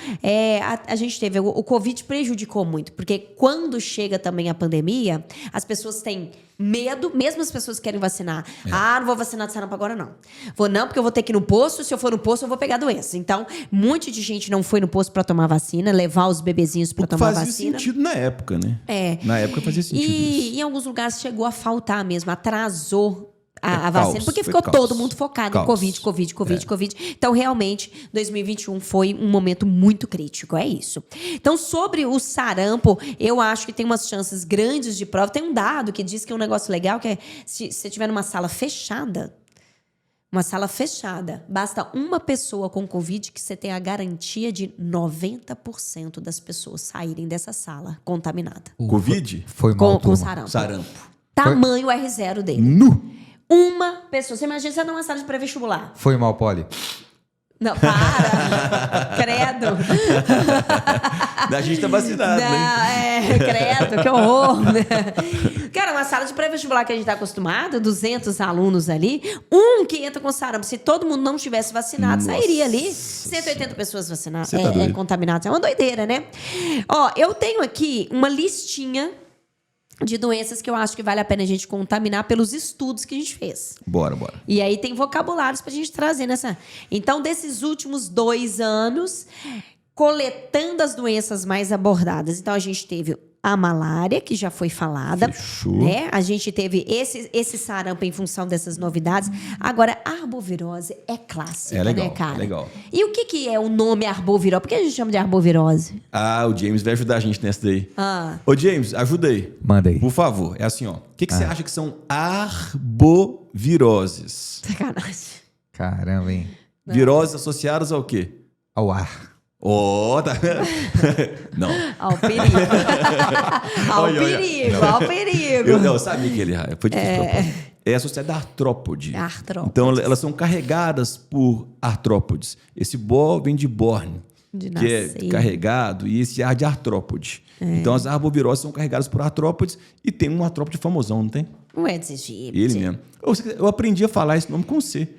a gente teve... O Covid prejudicou muito. Porque quando chega também a pandemia, as pessoas têm medo, mesmo as pessoas que querem vacinar. Não vou vacinar de sarampo agora, não. Vou não, porque eu vou ter que ir no posto. Se eu for no posto, eu vou pegar a doença. Então, um monte de gente não foi no posto pra tomar vacina, levar os bebezinhos pra tomar vacina.
Fazia sentido na época, né? Na época fazia sentido isso.
E em alguns lugares chegou a faltar mesmo, atrasou a vacina,
caos,
porque ficou todo mundo focado em Covid. Então, realmente, 2021 foi um momento muito crítico, é isso. Então, sobre o sarampo, eu acho que tem umas chances grandes de prova. Tem um dado que diz que é um negócio legal, que é se você estiver numa sala fechada, basta uma pessoa com Covid que você tem a garantia de 90% das pessoas saírem dessa sala contaminada.
Covid?
Foi mal,
Com sarampo. Tamanho R0 dele. Uma pessoa. Você imagina você numa sala de pré-vestibular.
Foi mal, Poli.
Não, para. Credo.
A gente tá vacinado, né?
Credo, que horror. Cara, uma sala de pré-vestibular que a gente tá acostumado, 200 alunos ali, que entra com sarampo. Se todo mundo não tivesse vacinado, sairia ali 180 pessoas vacinadas, contaminadas. É uma doideira, né? Eu tenho aqui uma listinha de doenças que eu acho que vale a pena a gente contaminar pelos estudos que a gente fez.
Bora.
E aí tem vocabulários pra gente trazer nessa... Então, desses últimos 2 anos, coletando as doenças mais abordadas. Então, a gente teve a malária, que já foi falada.
Fechou.
Né? A gente teve esse sarampo em função dessas novidades. Agora, a arbovirose é clássica,
É legal,
né, cara?
é legal.
E o que é o nome arbovirose? Por que a gente chama de arbovirose?
Ah, o James vai ajudar a gente nessa daí.
Ah.
Ô, James, ajuda aí.
Manda aí.
Por favor. É assim, ó. O que você acha que são arboviroses?
Sacanagem.
Caramba, hein?
Viroses associadas ao quê?
Ao ar.
Ó, tá vendo? Não.
Ao perigo. Ao
Olha, olha.
perigo, ao perigo.
Eu não sabia que ele foi difícil propor. É associada à artrópode.
Artrópode.
Então, elas são carregadas por artrópodes. Esse bó vem de Borne,
De
que é
nascer.
carregado, e esse ar de artrópode. Então, as arboviroses são carregadas por artrópodes e tem um artrópode famosão, não tem?
O Aedes aegypti.
Ele mesmo. Eu aprendi a falar esse nome com você.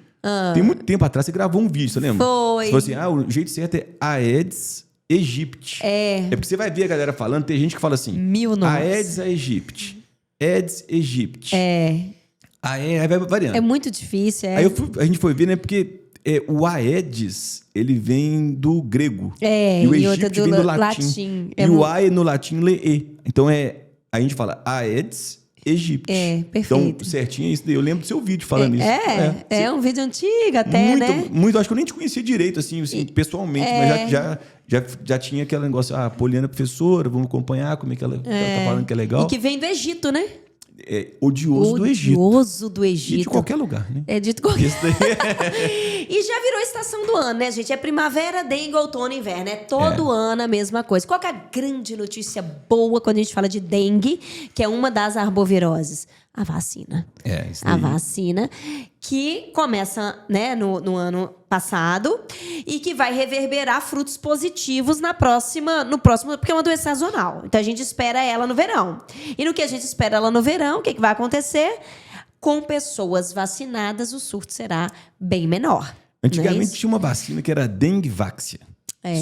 Tem muito tempo atrás, você gravou um vídeo, você lembra?
Foi.
Você falou assim, o jeito certo é Aedes aegypti. É porque você vai ver a galera falando, tem gente que fala assim,
Mil nomes.
Aedes aegypti, Aedes aegypti. Aí vai variando.
É muito difícil,
Aí a gente foi ver, né, porque o Aedes, ele vem do grego. E o
e outra
egípcio
do
vem do
latim.
latim.
É
E o A no latim lê E. Então, a gente fala Aedes aegypti.
Perfeito.
Então, certinho é isso daí. Eu lembro do seu vídeo falando isso.
É um vídeo antigo até,
muito,
né?
muito, acho que eu nem te conhecia direito, assim pessoalmente, mas já tinha aquele negócio, Poliana é professora, vamos acompanhar como é que ela tá falando que é legal.
E que vem do Egito, né?
Odioso do Egito.
Odioso do
E
Egito.
de qualquer lugar, né?
É dito qualquer...
Isso daí.
E já virou estação do ano, né, gente? É primavera, dengue, outono, inverno. É todo ano a mesma coisa. Qual que é a grande notícia boa quando a gente fala de dengue, que é uma das arboviroses? A vacina.
Isso daí.
A vacina que começa, né, no ano passado e que vai reverberar frutos positivos no próximo, porque é uma doença sazonal. Então a gente espera ela no verão. E no que a gente espera ela no verão, o que vai acontecer? Com pessoas vacinadas, o surto será bem menor.
Antigamente tinha uma vacina que era a Dengvaxia.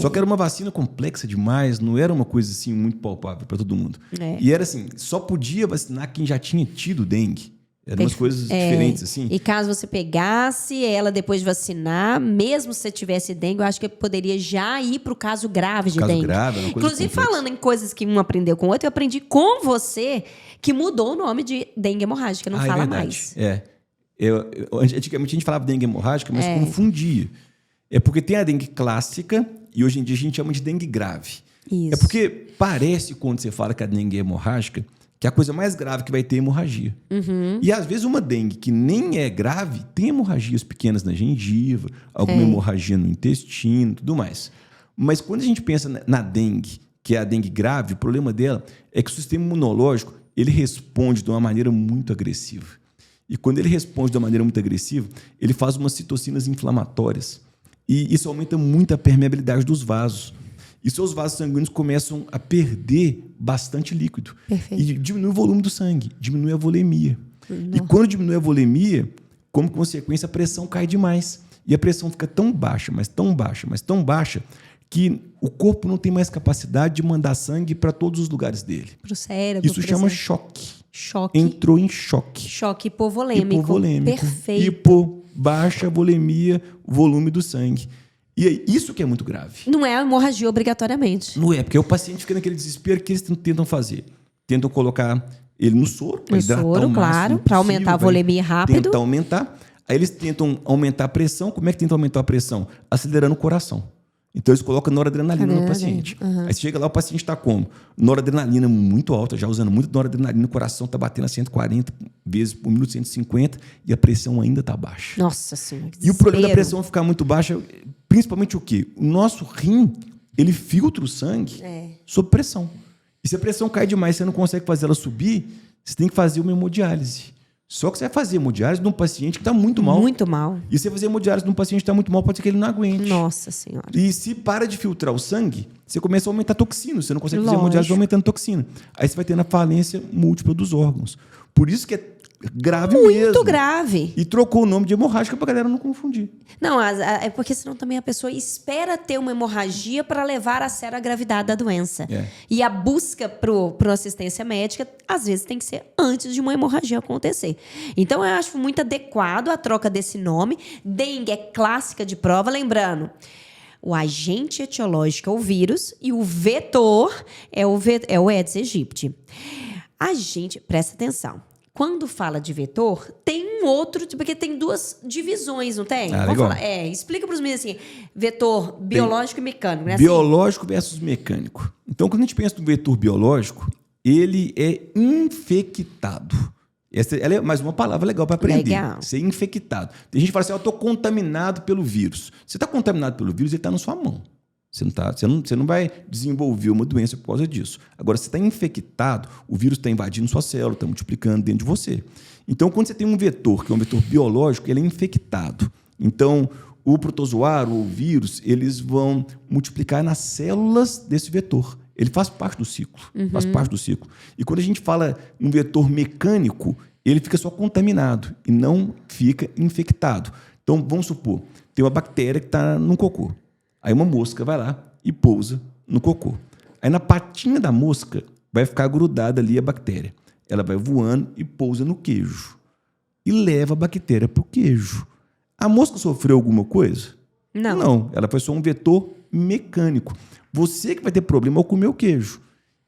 Só que era uma vacina complexa demais, não era uma coisa assim muito palpável para todo mundo. E era assim, só podia vacinar quem já tinha tido dengue. Eram umas coisas diferentes, assim.
E caso você pegasse ela depois de vacinar, mesmo se você tivesse dengue, eu acho que poderia já ir para o caso grave de dengue.
Grave, era uma coisa
Inclusive,
complexa.
falando em coisas que um aprendeu com o outro, eu aprendi com você que mudou o nome de dengue hemorrágica, não fala mais.
Antigamente a gente falava dengue hemorrágica, mas confundia. É porque tem a dengue clássica e hoje em dia a gente chama de dengue grave.
Isso.
É porque parece, quando você fala que a dengue é hemorrágica, que a coisa mais grave que vai ter é hemorragia. E às vezes uma dengue que nem é grave tem hemorragias pequenas na gengiva, alguma hemorragia no intestino e tudo mais. Mas quando a gente pensa na dengue, que é a dengue grave, o problema dela é que o sistema imunológico ele responde de uma maneira muito agressiva. E quando ele responde de uma maneira muito agressiva, ele faz umas citocinas inflamatórias. E isso aumenta muito a permeabilidade dos vasos. E seus vasos sanguíneos começam a perder bastante líquido.
Perfeito.
E diminui o volume do sangue, diminui a volemia. E quando diminui a volemia, como consequência, a pressão cai demais. E a pressão fica tão baixa, mas tão baixa, mas tão baixa, que o corpo não tem mais capacidade de mandar sangue para todos os lugares dele.
Para o cérebro.
Isso chama choque.
Choque.
Entrou em choque.
Choque hipovolêmico.
Hipovolêmico.
Perfeito.
Baixa volemia, volume do sangue. E é isso que é muito grave.
Não é hemorragia obrigatoriamente.
Não é, porque o paciente fica naquele desespero que eles tentam fazer. Tentam colocar ele no soro, para hidratar
soro,
o máximo
claro, para aumentar a
possível,
volemia rápido.
Tentar aumentar. Aí eles tentam aumentar a pressão. Como é que tentam aumentar a pressão? Acelerando o coração. Então eles colocam noradrenalina no paciente. Aí você chega lá, o paciente está como? Noradrenalina muito alta, já usando muito noradrenalina, o coração está batendo a 140 vezes por minuto, 150, e a pressão ainda está baixa.
Nossa Senhora, que
E o problema da
desespero.
pressão ficar muito baixa, principalmente o quê? O nosso rim, ele filtra o sangue sob pressão. E se a pressão cai demais e você não consegue fazer ela subir, você tem que fazer uma hemodiálise. Só que você vai fazer hemodiálise num paciente que está muito mal.
Muito mal.
E você fazer hemodiálise num paciente que está muito mal, pode ser que ele não aguente.
Nossa Senhora.
E se para de filtrar o sangue, você começa a aumentar toxina. Você não consegue fazer
Lógico.
hemodiálise aumentando toxina. Aí você vai tendo a falência múltipla dos órgãos. Por isso que é grave mesmo.
Muito grave.
E trocou o nome de hemorrágica para a galera não confundir.
Não, é porque senão também a pessoa espera ter uma hemorragia para levar a sério a gravidade da doença. E a busca por assistência médica, às vezes, tem que ser antes de uma hemorragia acontecer. Então, eu acho muito adequado a troca desse nome. Dengue é clássica de prova. Lembrando, O agente etiológico é o vírus e o vetor é o Aedes aegypti. Presta atenção. Quando fala de vetor, tem um outro, porque tem duas divisões, não tem?
Vamos legal.
Explica para os meninos assim, vetor biológico e mecânico, né?
Biológico versus mecânico. Então, quando a gente pensa no vetor biológico, ele é infectado. Ela é mais uma palavra legal para aprender.
Legal.
Ser infectado. Tem gente que fala assim, eu estou contaminado pelo vírus. Você está contaminado pelo vírus, ele está na sua mão. Você não vai desenvolver uma doença por causa disso. Agora, você está infectado, o vírus está invadindo sua célula, está multiplicando dentro de você. Então, quando você tem um vetor, que é um vetor biológico, ele é infectado. Então, o protozoário, o vírus, eles vão multiplicar nas células desse vetor. Ele faz parte do ciclo. Faz parte do ciclo. E quando a gente fala um vetor mecânico, ele fica só contaminado e não fica infectado. Então, vamos supor, tem uma bactéria que está no cocô. Aí uma mosca vai lá e pousa no cocô. Aí na patinha da mosca vai ficar grudada ali a bactéria. Ela vai voando e pousa no queijo. E leva a bactéria para o queijo. A mosca sofreu alguma coisa?
Não.
Não, ela foi só um vetor mecânico. Você que vai ter problema ao comer o queijo.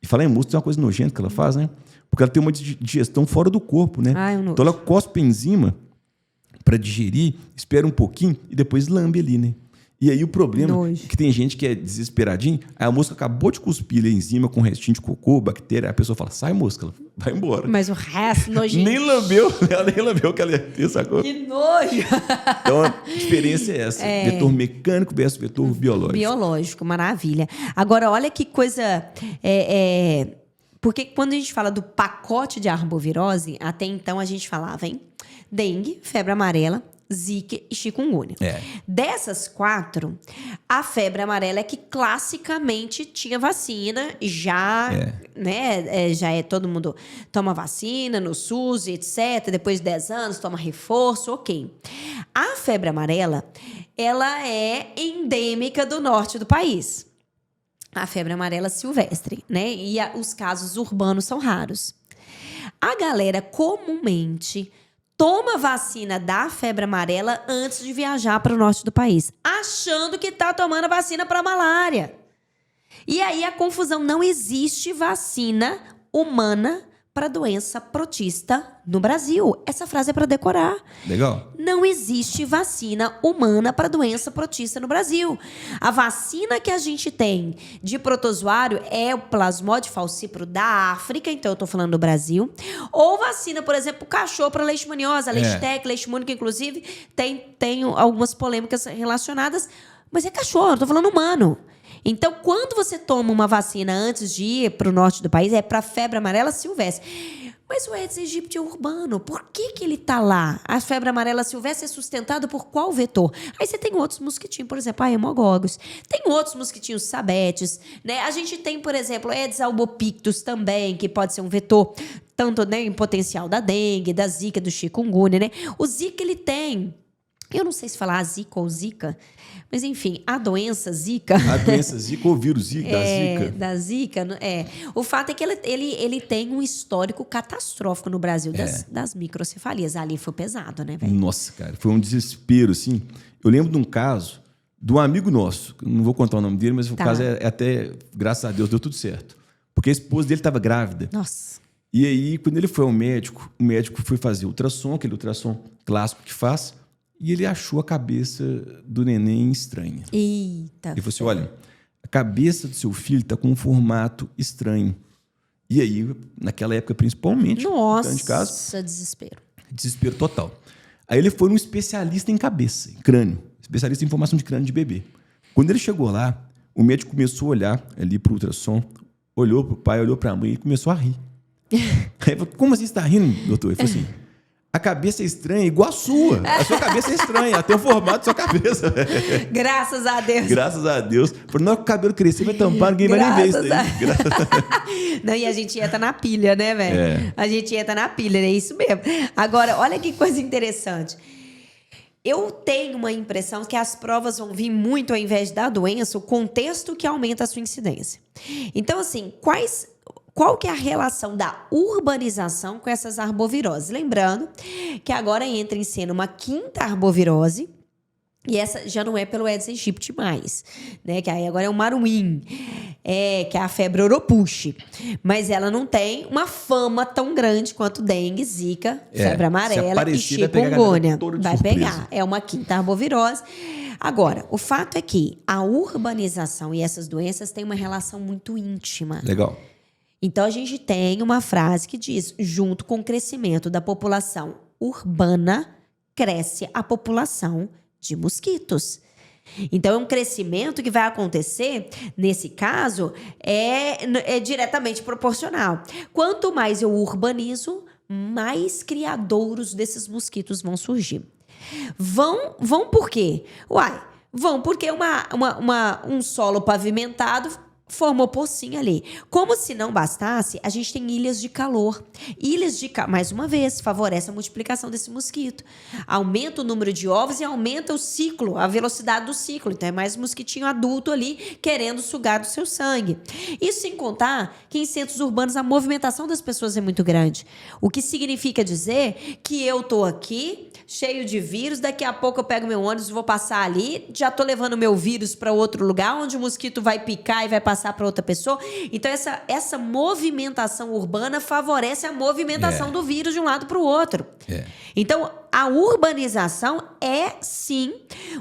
E falar em mosca tem uma coisa nojenta que ela faz, né? Porque ela tem uma digestão fora do corpo, né? Então ela cospe a enzima para digerir, espera um pouquinho e depois lambe ali, né? E aí o problema é que tem gente que é desesperadinho, aí a mosca acabou de cuspir a enzima com restinho de cocô, bactéria, aí a pessoa fala, sai mosca, ela vai embora.
Mas o resto nojento.
Ela nem lambeu que ela ia ter, sacou?
Que nojo!
Então a diferença é essa, vetor mecânico versus vetor biológico.
Biológico, maravilha. Agora, olha que coisa... Porque quando a gente fala do pacote de arbovirose, até então a gente falava em dengue, febre amarela, zika e chikungunya. Dessas 4, a febre amarela é que classicamente tinha vacina, já todo mundo toma vacina no SUS, etc. Depois de 10 anos, toma reforço, ok. A febre amarela, ela é endêmica do norte do país. A febre amarela silvestre, né? E os casos urbanos são raros. A galera comumente toma vacina da febre amarela antes de viajar para o norte do país, achando que está tomando vacina para malária. E aí a confusão, não existe vacina humana para doença protista no Brasil. Essa frase é para decorar.
Legal.
Não existe vacina humana para doença protista no Brasil. A vacina que a gente tem de protozoário é o Plasmodium falciparum da África, então eu estou falando do Brasil. Ou vacina, por exemplo, o cachorro para leishmaniose, a Leishtek, leishmania, que inclusive tem algumas polêmicas relacionadas, mas é cachorro, eu estou falando humano. Então, quando você toma uma vacina antes de ir para o norte do país, é para febre amarela silvestre. Mas o Aedes aegypti é urbano. Por que ele está lá? A febre amarela silvestre é sustentada por qual vetor? Aí você tem outros mosquitinhos, por exemplo, a hemogogos. Tem outros mosquitinhos sabetes, né? A gente tem, por exemplo, Aedes albopictus também, que pode ser um vetor tanto, né, em potencial da dengue, da zika, do chikungunya, né? O zika, ele tem... Eu não sei se falar zika ou zika, mas enfim, a doença zika...
A doença zika ou vírus zika, da zika.
Da zika, O fato é que ele tem um histórico catastrófico no Brasil das microcefalias. Ali foi pesado, né, velho?
Nossa, cara, foi um desespero, assim. Eu lembro de um caso de um amigo nosso, não vou contar o nome dele, mas o caso é até, graças a Deus, deu tudo certo. Porque a esposa dele estava grávida.
Nossa.
E aí, quando ele foi ao médico, o médico foi fazer ultrassom, aquele ultrassom clássico que faz... E ele achou a cabeça do neném estranha.
Eita.
Ele falou assim, olha, a cabeça do seu filho está com um formato estranho. E aí, naquela época principalmente...
Nossa,
de caso,
desespero.
Desespero total. Aí ele foi um especialista em cabeça, em crânio. Especialista em formação de crânio de bebê. Quando ele chegou lá, o médico começou a olhar ali para o ultrassom, olhou para o pai, olhou para a mãe e começou a rir. Aí ele falou, como assim você está rindo, doutor? Ele falou assim... A cabeça é estranha, igual a sua. A sua cabeça é estranha, ela tem o formato da sua cabeça.
Graças a Deus.
Graças a Deus. Falei, não, o cabelo crescer, vai tampar, ninguém vai nem ver isso daí.
Não, e a gente entra na pilha, né, velho? A gente entra na pilha, é isso mesmo. Agora, olha que coisa interessante. Eu tenho uma impressão que as provas vão vir muito, ao invés da doença, o contexto que aumenta a sua incidência. Então, assim, qual que é a relação da urbanização com essas arboviroses? Lembrando que agora entra em cena uma quinta arbovirose, E essa já não é pelo Aedes aegypti mais, né? Que aí agora é o Maruim, que é a febre Oropouche. Mas ela não tem uma fama tão grande quanto dengue, zika, febre amarela e chikungunya. Vai pegar. É uma quinta arbovirose. Agora, o fato é que a urbanização e essas doenças têm uma relação muito íntima.
Legal.
Então, a gente tem uma frase que diz: junto com o crescimento da população urbana, cresce a população de mosquitos. Então, é um crescimento que vai acontecer, nesse caso, é diretamente proporcional. Quanto mais eu urbanizo, mais criadouros desses mosquitos vão surgir. Vão por quê? Vão porque um solo pavimentado formou pocinho ali. Como se não bastasse, a gente tem ilhas de calor. Mais uma vez, favorece a multiplicação desse mosquito. Aumenta o número de ovos e aumenta o ciclo, a velocidade do ciclo. Então, é mais mosquitinho adulto ali querendo sugar do seu sangue. Isso sem contar que em centros urbanos a movimentação das pessoas é muito grande. O que significa dizer que eu tô aqui, cheio de vírus, daqui a pouco eu pego meu ônibus, vou passar ali, já tô levando meu vírus para outro lugar, onde o mosquito vai picar e vai passar para outra pessoa. Então, essa movimentação urbana favorece a movimentação do vírus de um lado para o outro. Então, a urbanização é, sim,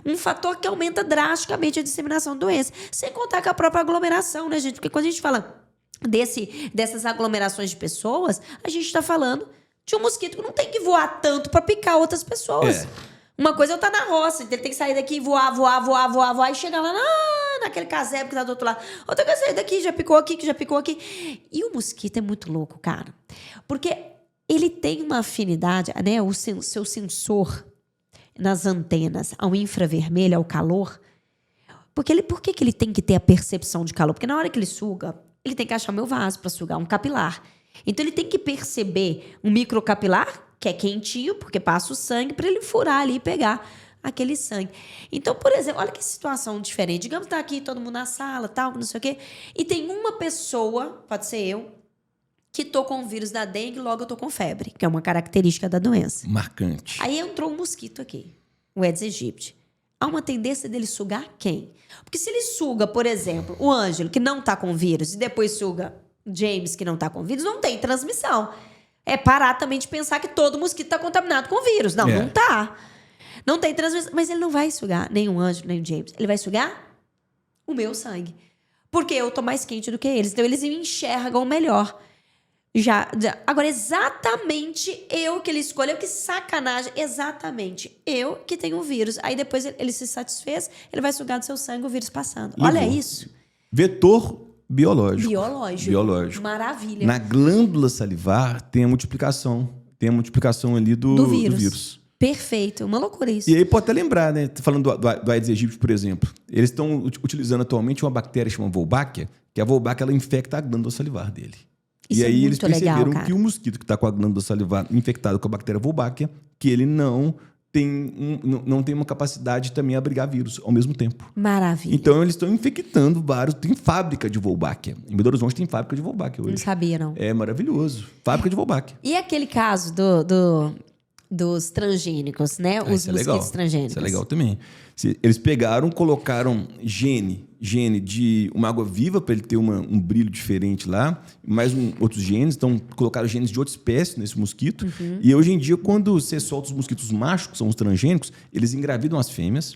um fator que aumenta drasticamente a disseminação de doença. Sem contar com a própria aglomeração, né, gente? Porque quando a gente fala dessas aglomerações de pessoas, a gente está falando de um mosquito que não tem que voar tanto para picar outras pessoas. Uma coisa é eu estar na roça, então ele tem que sair daqui e voar, e chegar lá naquele casebre que tá do outro lado. Outra coisa é sair daqui, já picou aqui. E o mosquito é muito louco, cara. Porque ele tem uma afinidade, né? O seu sensor nas antenas ao infravermelho, ao calor. Por que ele tem que ter a percepção de calor? Porque na hora que ele suga, ele tem que achar o meu vaso para sugar, um capilar. Então ele tem que perceber um microcapilar, que é quentinho, porque passa o sangue, para ele furar ali e pegar aquele sangue. Então, por exemplo, olha que situação diferente. Digamos que tá aqui todo mundo na sala, tal, não sei o quê, e tem uma pessoa, pode ser eu, que tô com o vírus da dengue, logo eu tô com febre, que é uma característica da doença.
Marcante.
Aí entrou um mosquito aqui, o Aedes aegypti. Há uma tendência dele sugar quem? Porque se ele suga, por exemplo, o Ângelo, que não tá com vírus, e depois suga James, que não tá com vírus, não tem transmissão. É parar também de pensar que todo mosquito tá contaminado com vírus. Não, não tá. Não tem transmissão. Mas ele não vai sugar nem o Ângelo, nem o James. Ele vai sugar o meu sangue. Porque eu tô mais quente do que eles. Então, eles me enxergam melhor. Agora, exatamente eu que ele escolheu, que sacanagem. Exatamente eu que tenho o vírus. Aí, depois, ele se satisfez, ele vai sugar do seu sangue o vírus passando. Olha isso.
Vetor biológico.
Maravilha.
Na glândula salivar tem a multiplicação ali do vírus.
Perfeito. Uma loucura isso.
E aí pode até lembrar, né? Falando do Aedes aegypti, por exemplo. Eles estão utilizando atualmente uma bactéria chamada Wolbachia, que a Wolbachia ela infecta a glândula salivar dele.
Isso
e aí
é
eles perceberam
legal,
que o mosquito que está com a glândula salivar infectado com a bactéria Wolbachia, que ele não tem uma capacidade também a abrigar vírus ao mesmo tempo.
Maravilha.
Então, eles estão infectando vários. Tem fábrica de Wolbachia. Em Belo Horizonte tem fábrica de Wolbachia hoje.
Não sabia, não.
É maravilhoso. Fábrica de Wolbachia.
E aquele caso dos transgênicos, né? Os mosquitos transgênicos.
Isso é legal também. Eles colocaram gene de uma água viva para ele ter um brilho diferente lá, mais outros genes. Então, colocaram genes de outra espécie nesse mosquito. E hoje em dia, quando você solta os mosquitos machos, que são os transgênicos, eles engravidam as fêmeas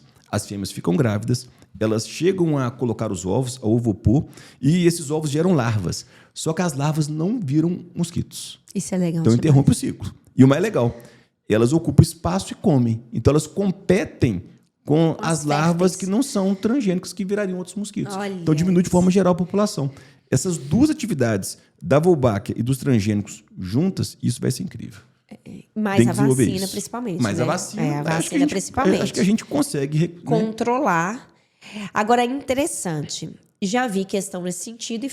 ficam grávidas, elas chegam a colocar os ovos, a ovopor, e esses ovos geram larvas. Só que as larvas não viram mosquitos.
Isso é legal.
Então, interrompe o ciclo. E o mais legal, elas ocupam espaço e comem. Então, elas competem com as larvas que não são transgênicos, que virariam outros mosquitos.
Olha.
Então, diminui de forma geral a população. Essas duas atividades, da Wolbachia e dos transgênicos juntas, isso vai ser incrível.
Mais a vacina, principalmente.
Mais
né?
a vacina.
A vacina, principalmente.
Acho que a gente consegue
controlar. Agora, é interessante. Já vi questão nesse sentido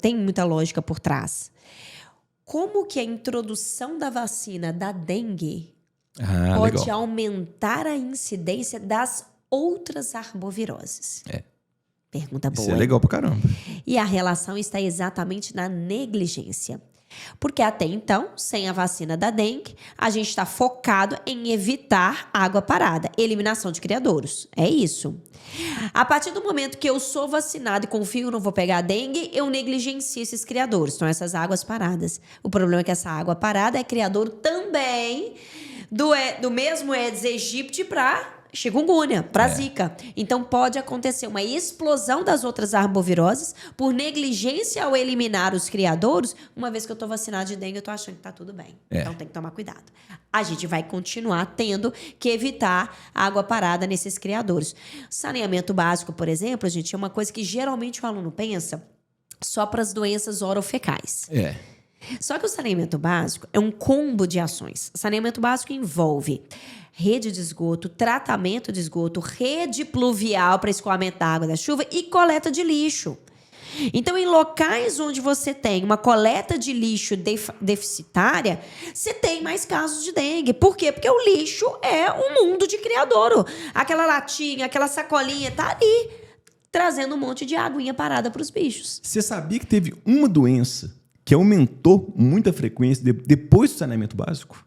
tem muita lógica por trás. Como que a introdução da vacina da dengue pode
legal.
aumentar a incidência das outras arboviroses? Pergunta boa.
Isso é legal pra caramba.
E a relação está exatamente na negligência. Porque até então, sem a vacina da dengue, a gente está focado em evitar água parada, eliminação de criadouros. É isso. A partir do momento que eu sou vacinado e confio que não vou pegar a dengue, eu negligencio esses criadouros, então essas águas paradas. O problema é que essa água parada é criador também do mesmo Aedes aegypti para chikungunya, para zika. Então pode acontecer uma explosão das outras arboviroses por negligência ao eliminar os criadouros. Uma vez que eu estou vacinado de dengue, eu estou achando que está tudo bem. Então tem que tomar cuidado. A gente vai continuar tendo que evitar água parada nesses criadouros. Saneamento básico, por exemplo, gente, é uma coisa que geralmente o aluno pensa só para as doenças orofecais. Só que o saneamento básico é um combo de ações. Saneamento básico envolve rede de esgoto, tratamento de esgoto, rede pluvial para escoamento da água da chuva e coleta de lixo. Então, em locais onde você tem uma coleta de lixo deficitária, você tem mais casos de dengue. Por quê? Porque o lixo é um mundo de criadouro. Aquela latinha, aquela sacolinha tá ali, trazendo um monte de aguinha parada para os bichos.
Você sabia que teve uma doença que aumentou muita frequência depois do saneamento básico?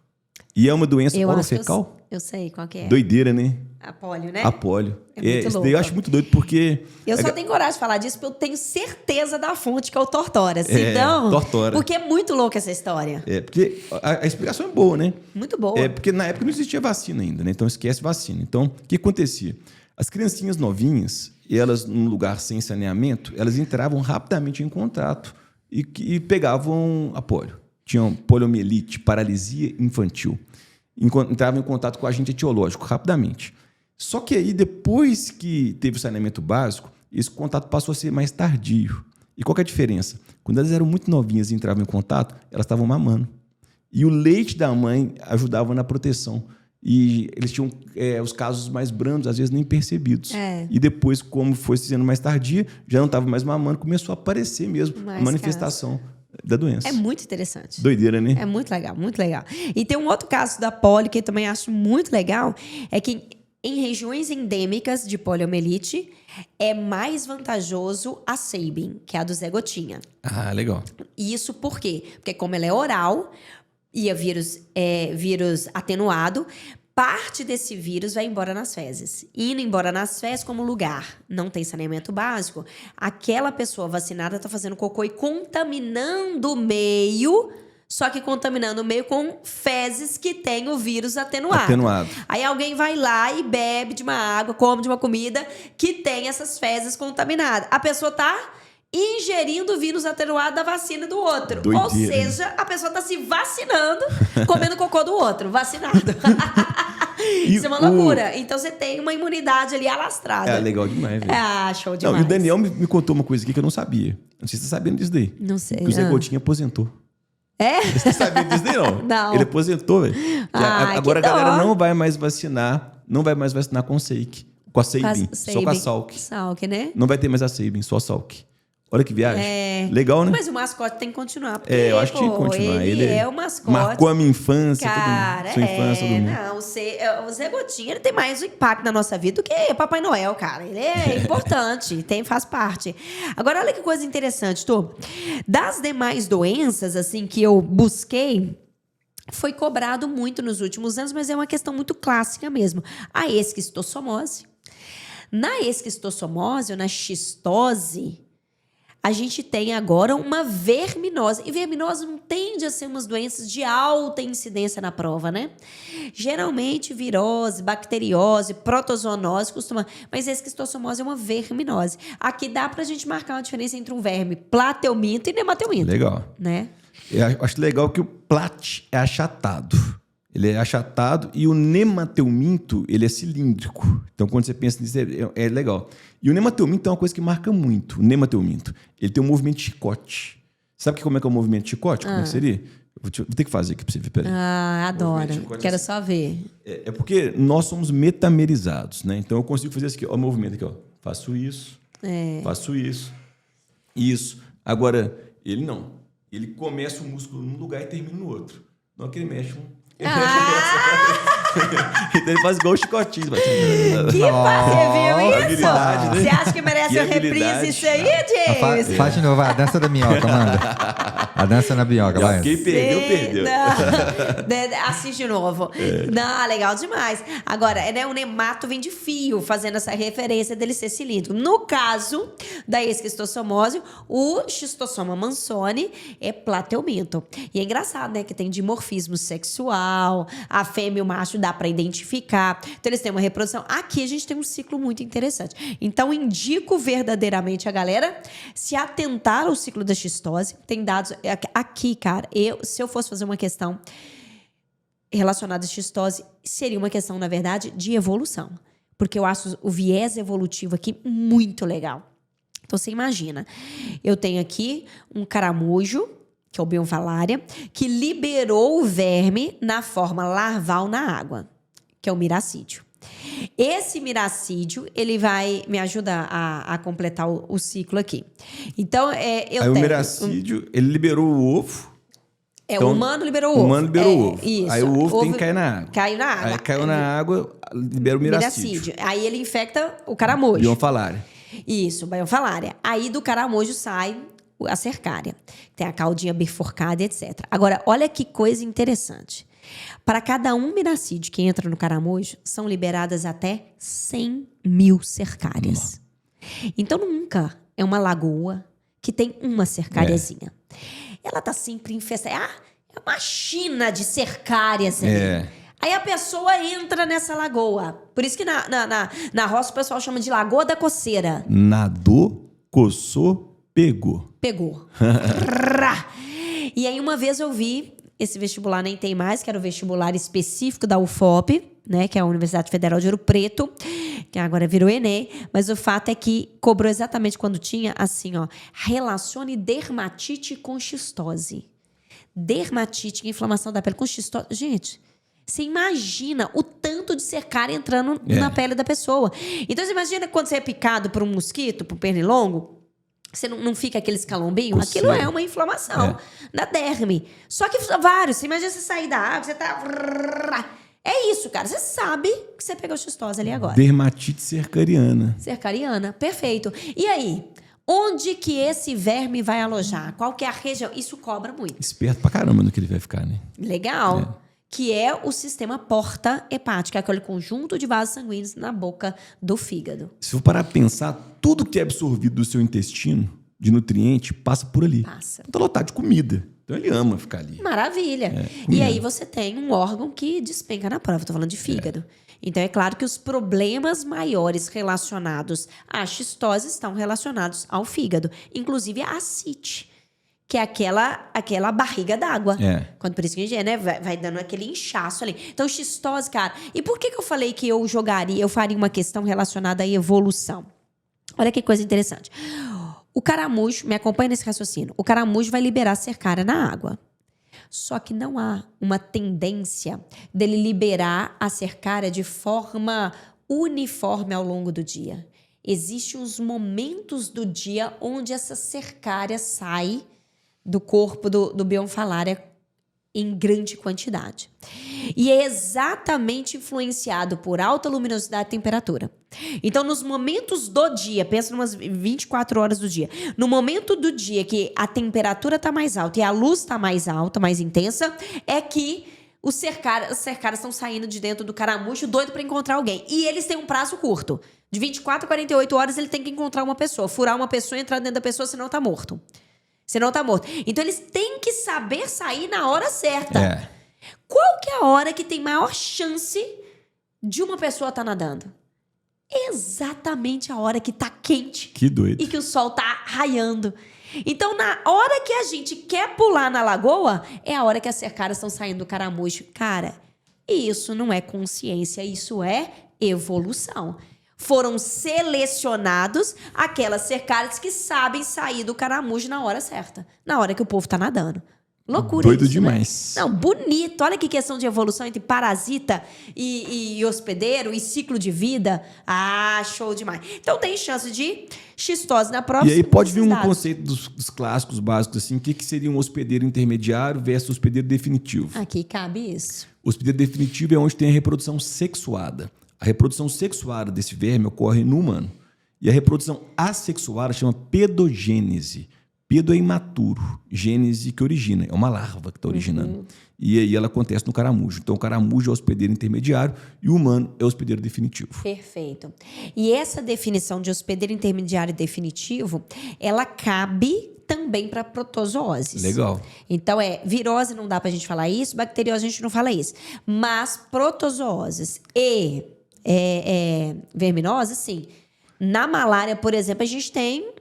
E é uma doença orofecal?
Eu sei qual que é.
Doideira, né?
A polio, né?
A polio.
Isso
daí eu acho muito doido, porque...
Eu só tenho coragem de falar disso porque eu tenho certeza da fonte, que é o Tortora. Então,
Tortora.
Porque é muito louca essa história.
Porque a explicação é boa, né?
Muito boa.
Porque na época não existia vacina ainda, né? Então esquece vacina. Então, o que acontecia? As criancinhas novinhas, elas, num lugar sem saneamento, elas entravam rapidamente em contato e pegavam a polio. Tinham poliomielite, paralisia infantil. Entravam em contato com o agente etiológico rapidamente. Só que aí, depois que teve o saneamento básico, esse contato passou a ser mais tardio. E qual que é a diferença? Quando elas eram muito novinhas e entravam em contato, elas estavam mamando. E o leite da mãe ajudava na proteção. E eles tinham os casos mais brandos, às vezes nem percebidos. E depois, como foi sendo mais tardia, já não estava mais mamando, começou a aparecer mesmo a manifestação da doença.
É muito interessante.
Doideira, né?
É muito legal, muito legal. E tem um outro caso da polio que eu também acho muito legal, é que em regiões endêmicas de poliomielite é mais vantajoso a Sabin, que é a do Zé Gotinha.
Ah, legal.
E isso por quê? Porque como ela é oral e é vírus atenuado, parte desse vírus vai embora nas fezes. Indo embora nas fezes, como lugar não tem saneamento básico, aquela pessoa vacinada está fazendo cocô e contaminando o meio, só que contaminando o meio com fezes que tem o vírus atenuado. Aí alguém vai lá e bebe de uma água, come de uma comida que tem essas fezes contaminadas. A pessoa está ingerindo o vírus atenuado da vacina do outro.
Doideira.
Ou seja, a pessoa está se vacinando, comendo cocô do outro, vacinado. Isso é uma loucura. Então você tem uma imunidade ali alastrada.
É legal demais, velho.
Show demais.
Não, e o Daniel me contou uma coisa aqui que eu não sabia. Não sei se você tá sabendo disso daí.
Não sei.
Que o Zé Gotinha aposentou. Você sabia disso daí, não?
Não.
Ele aposentou, velho. Agora a
que
galera
dó.
não vai mais vacinar com a Sabin. Com a Sabin, só com a Salk.
Salk, né?
Não vai ter mais a Sabin, só a Salk. Olha que viagem. Legal, né?
Mas o mascote tem que continuar. Porque,
eu acho que tem que continuar.
Ele é o mascote.
Marcou a minha infância.
Cara,
sua infância, todo mundo.
Não, o Zé Gotinha, ele tem mais um impacto na nossa vida do que Papai Noel, cara. Ele é importante, faz parte. Agora, olha que coisa interessante, Tô. Das demais doenças, assim, que eu busquei, foi cobrado muito nos últimos anos, mas é uma questão muito clássica mesmo. A esquistossomose. Na esquistossomose, ou na xistose, a gente tem agora uma verminose. E verminose não tende a ser umas doenças de alta incidência na prova, né? Geralmente, virose, bacteriose, protozoonose costuma... Mas a esquistossomose é uma verminose. Aqui dá pra gente marcar uma diferença entre um verme plateuminto e nemateuminto.
Legal.
Né?
Eu acho legal que o plat é achatado. Ele é achatado e o nemateuminto, ele é cilíndrico. Então, quando você pensa nisso, é legal. E o nemateuminto é uma coisa que marca muito. O nemateuminto, ele tem um movimento de chicote. Sabe como é que é o movimento de chicote? Como é que seria? Vou ter que fazer aqui pra você ver, peraí.
Adoro. Quero só ver.
É porque nós somos metamerizados, né? Então, eu consigo fazer isso aqui, ó, o movimento aqui, ó. Faço isso, faço isso, isso. Agora, ele não. Ele começa o músculo num lugar e termina no outro. Não é que ele mexe então ele faz igual o chicotinho.
Você viu isso?
Habilidade, né?
Você acha que merece uma reprise isso aí, James?
Faz de novo, a dança da minhoca, manda. A dança na minhoca, vai.
Quem perdeu.
Assiste de novo. Não, legal demais. Agora, né, o nemato vem de fio, fazendo essa referência dele ser cilíndrico. No caso da esquistossomose, o Schistosoma mansoni é plateuminto. E é engraçado, né, que tem dimorfismo sexual, a fêmea e o macho dá para identificar. Então, eles têm uma reprodução. Aqui a gente tem um ciclo muito interessante. Então, indico verdadeiramente a galera se atentar ao ciclo da xistose. Tem dados aqui, cara. Se eu fosse fazer uma questão relacionada à xistose, seria uma questão, na verdade, de evolução. Porque eu acho o viés evolutivo aqui muito legal. Então, você imagina. Eu tenho aqui um caramujo, que é o Bionfalaria, que liberou o verme na forma larval na água, que é o miracídio. Esse miracídio, ele vai me ajudar a completar o ciclo aqui. Então,
o miracídio, ele liberou o ovo.
Então, o humano liberou o ovo.
O humano liberou o ovo.
Isso.
Aí o ovo tem que cair na água.
Caiu na água.
Aí caiu na água, libera o miracídio.
Aí ele infecta o caramujo.
Bionfalaria.
Isso, Bionfalaria. Aí do caramujo sai a cercária. Tem a caudinha bifurcada, etc. Agora, olha que coisa interessante. Para cada um miracídio que entra no caramujo, são liberadas até 100 mil cercárias. Então, nunca é uma lagoa que tem uma cercáriazinha. Ela tá sempre infestada. É uma china de cercárias ali. Aí a pessoa entra nessa lagoa. Por isso que na roça o pessoal chama de Lagoa da Coceira.
Nadou, coçou, pegou.
Pegou. E aí uma vez eu vi, esse vestibular nem tem mais, que era o vestibular específico da UFOP, né, que é a Universidade Federal de Ouro Preto, que agora virou Enem, mas o fato é que cobrou exatamente quando tinha, assim, ó, relacione dermatite com xistose. Dermatite, inflamação da pele com xistose. Gente, você imagina o tanto de cercária entrando na pele da pessoa. Então, você imagina quando você é picado por um mosquito, por pernilongo, você não fica aquele escalombinho? Aquilo é uma inflamação na derme. Só que vários. Você imagina você sair da água, você tá... É isso, cara. Você sabe que você pegou xistose ali agora.
Dermatite cercariana.
Cercariana, perfeito. E aí? Onde que esse verme vai alojar? Qual que é a região? Isso cobra muito.
Esperto pra caramba no que ele vai ficar, né?
Legal. Que é o sistema porta hepático, aquele conjunto de vasos sanguíneos na boca do fígado.
Se for parar a pensar, tudo que é absorvido do seu intestino, de nutriente, passa por ali.
Passa.
Então tá lotado de comida. Então ele ama ficar ali.
Maravilha. E aí você tem um órgão que despenca na prova. Estou falando de fígado. Então é claro que os problemas maiores relacionados à xistose estão relacionados ao fígado. Inclusive a ascite, que é aquela barriga d'água. Quando por isso que a gente, né, vai dando aquele inchaço ali. Então, xistose, cara. E por que eu falei que eu faria uma questão relacionada à evolução? Olha que coisa interessante. O caramujo, me acompanha nesse raciocínio, o caramujo vai liberar cercária na água. Só que não há uma tendência dele liberar a cercária de forma uniforme ao longo do dia. Existem os momentos do dia onde essa cercária sai do corpo do Bionfalaria em grande quantidade. E é exatamente influenciado por alta luminosidade e temperatura. Então, nos momentos do dia, pensa umas 24 horas do dia, no momento do dia que a temperatura está mais alta e a luz está mais alta, mais intensa, é que os cercárias estão saindo de dentro do caramujo doido para encontrar alguém. E eles têm um prazo curto. De 24 a 48 horas ele tem que encontrar uma pessoa, furar uma pessoa e entrar dentro da pessoa, senão está morto. Então, eles têm que saber sair na hora certa. Qual que é a hora que tem maior chance de uma pessoa estar nadando? Exatamente a hora que tá quente.
Que doido.
E que o sol tá raiando. Então, na hora que a gente quer pular na lagoa, é a hora que as cercárias estão saindo do caramujo. Cara, isso não é consciência, isso é evolução. Foram selecionados aquelas cercárias que sabem sair do caramujo na hora certa. Na hora que o povo tá nadando. Loucura.
Doido
isso,
demais.
Né? Não, bonito. Olha que questão de evolução entre parasita e hospedeiro e ciclo de vida. Ah, show demais. Então tem chance de xistose na prova.
E aí pode vir um conceito dos clássicos básicos, assim, o que seria um hospedeiro intermediário versus hospedeiro definitivo.
Aqui cabe isso.
O hospedeiro definitivo é onde tem a reprodução sexuada. A reprodução sexuada desse verme ocorre no humano. E a reprodução assexuada chama pedogênese. pedo é imaturo, gênese que origina, é uma larva que está originando. E aí ela acontece no caramujo. Então o caramujo é o hospedeiro intermediário e o humano é o hospedeiro definitivo.
Perfeito. E essa definição de hospedeiro intermediário e definitivo, ela cabe também para protozooses.
Legal.
Então, virose não dá para a gente falar isso, bacteriose a gente não fala isso. Mas protozooses e verminose, sim. Na malária, por exemplo, a gente tem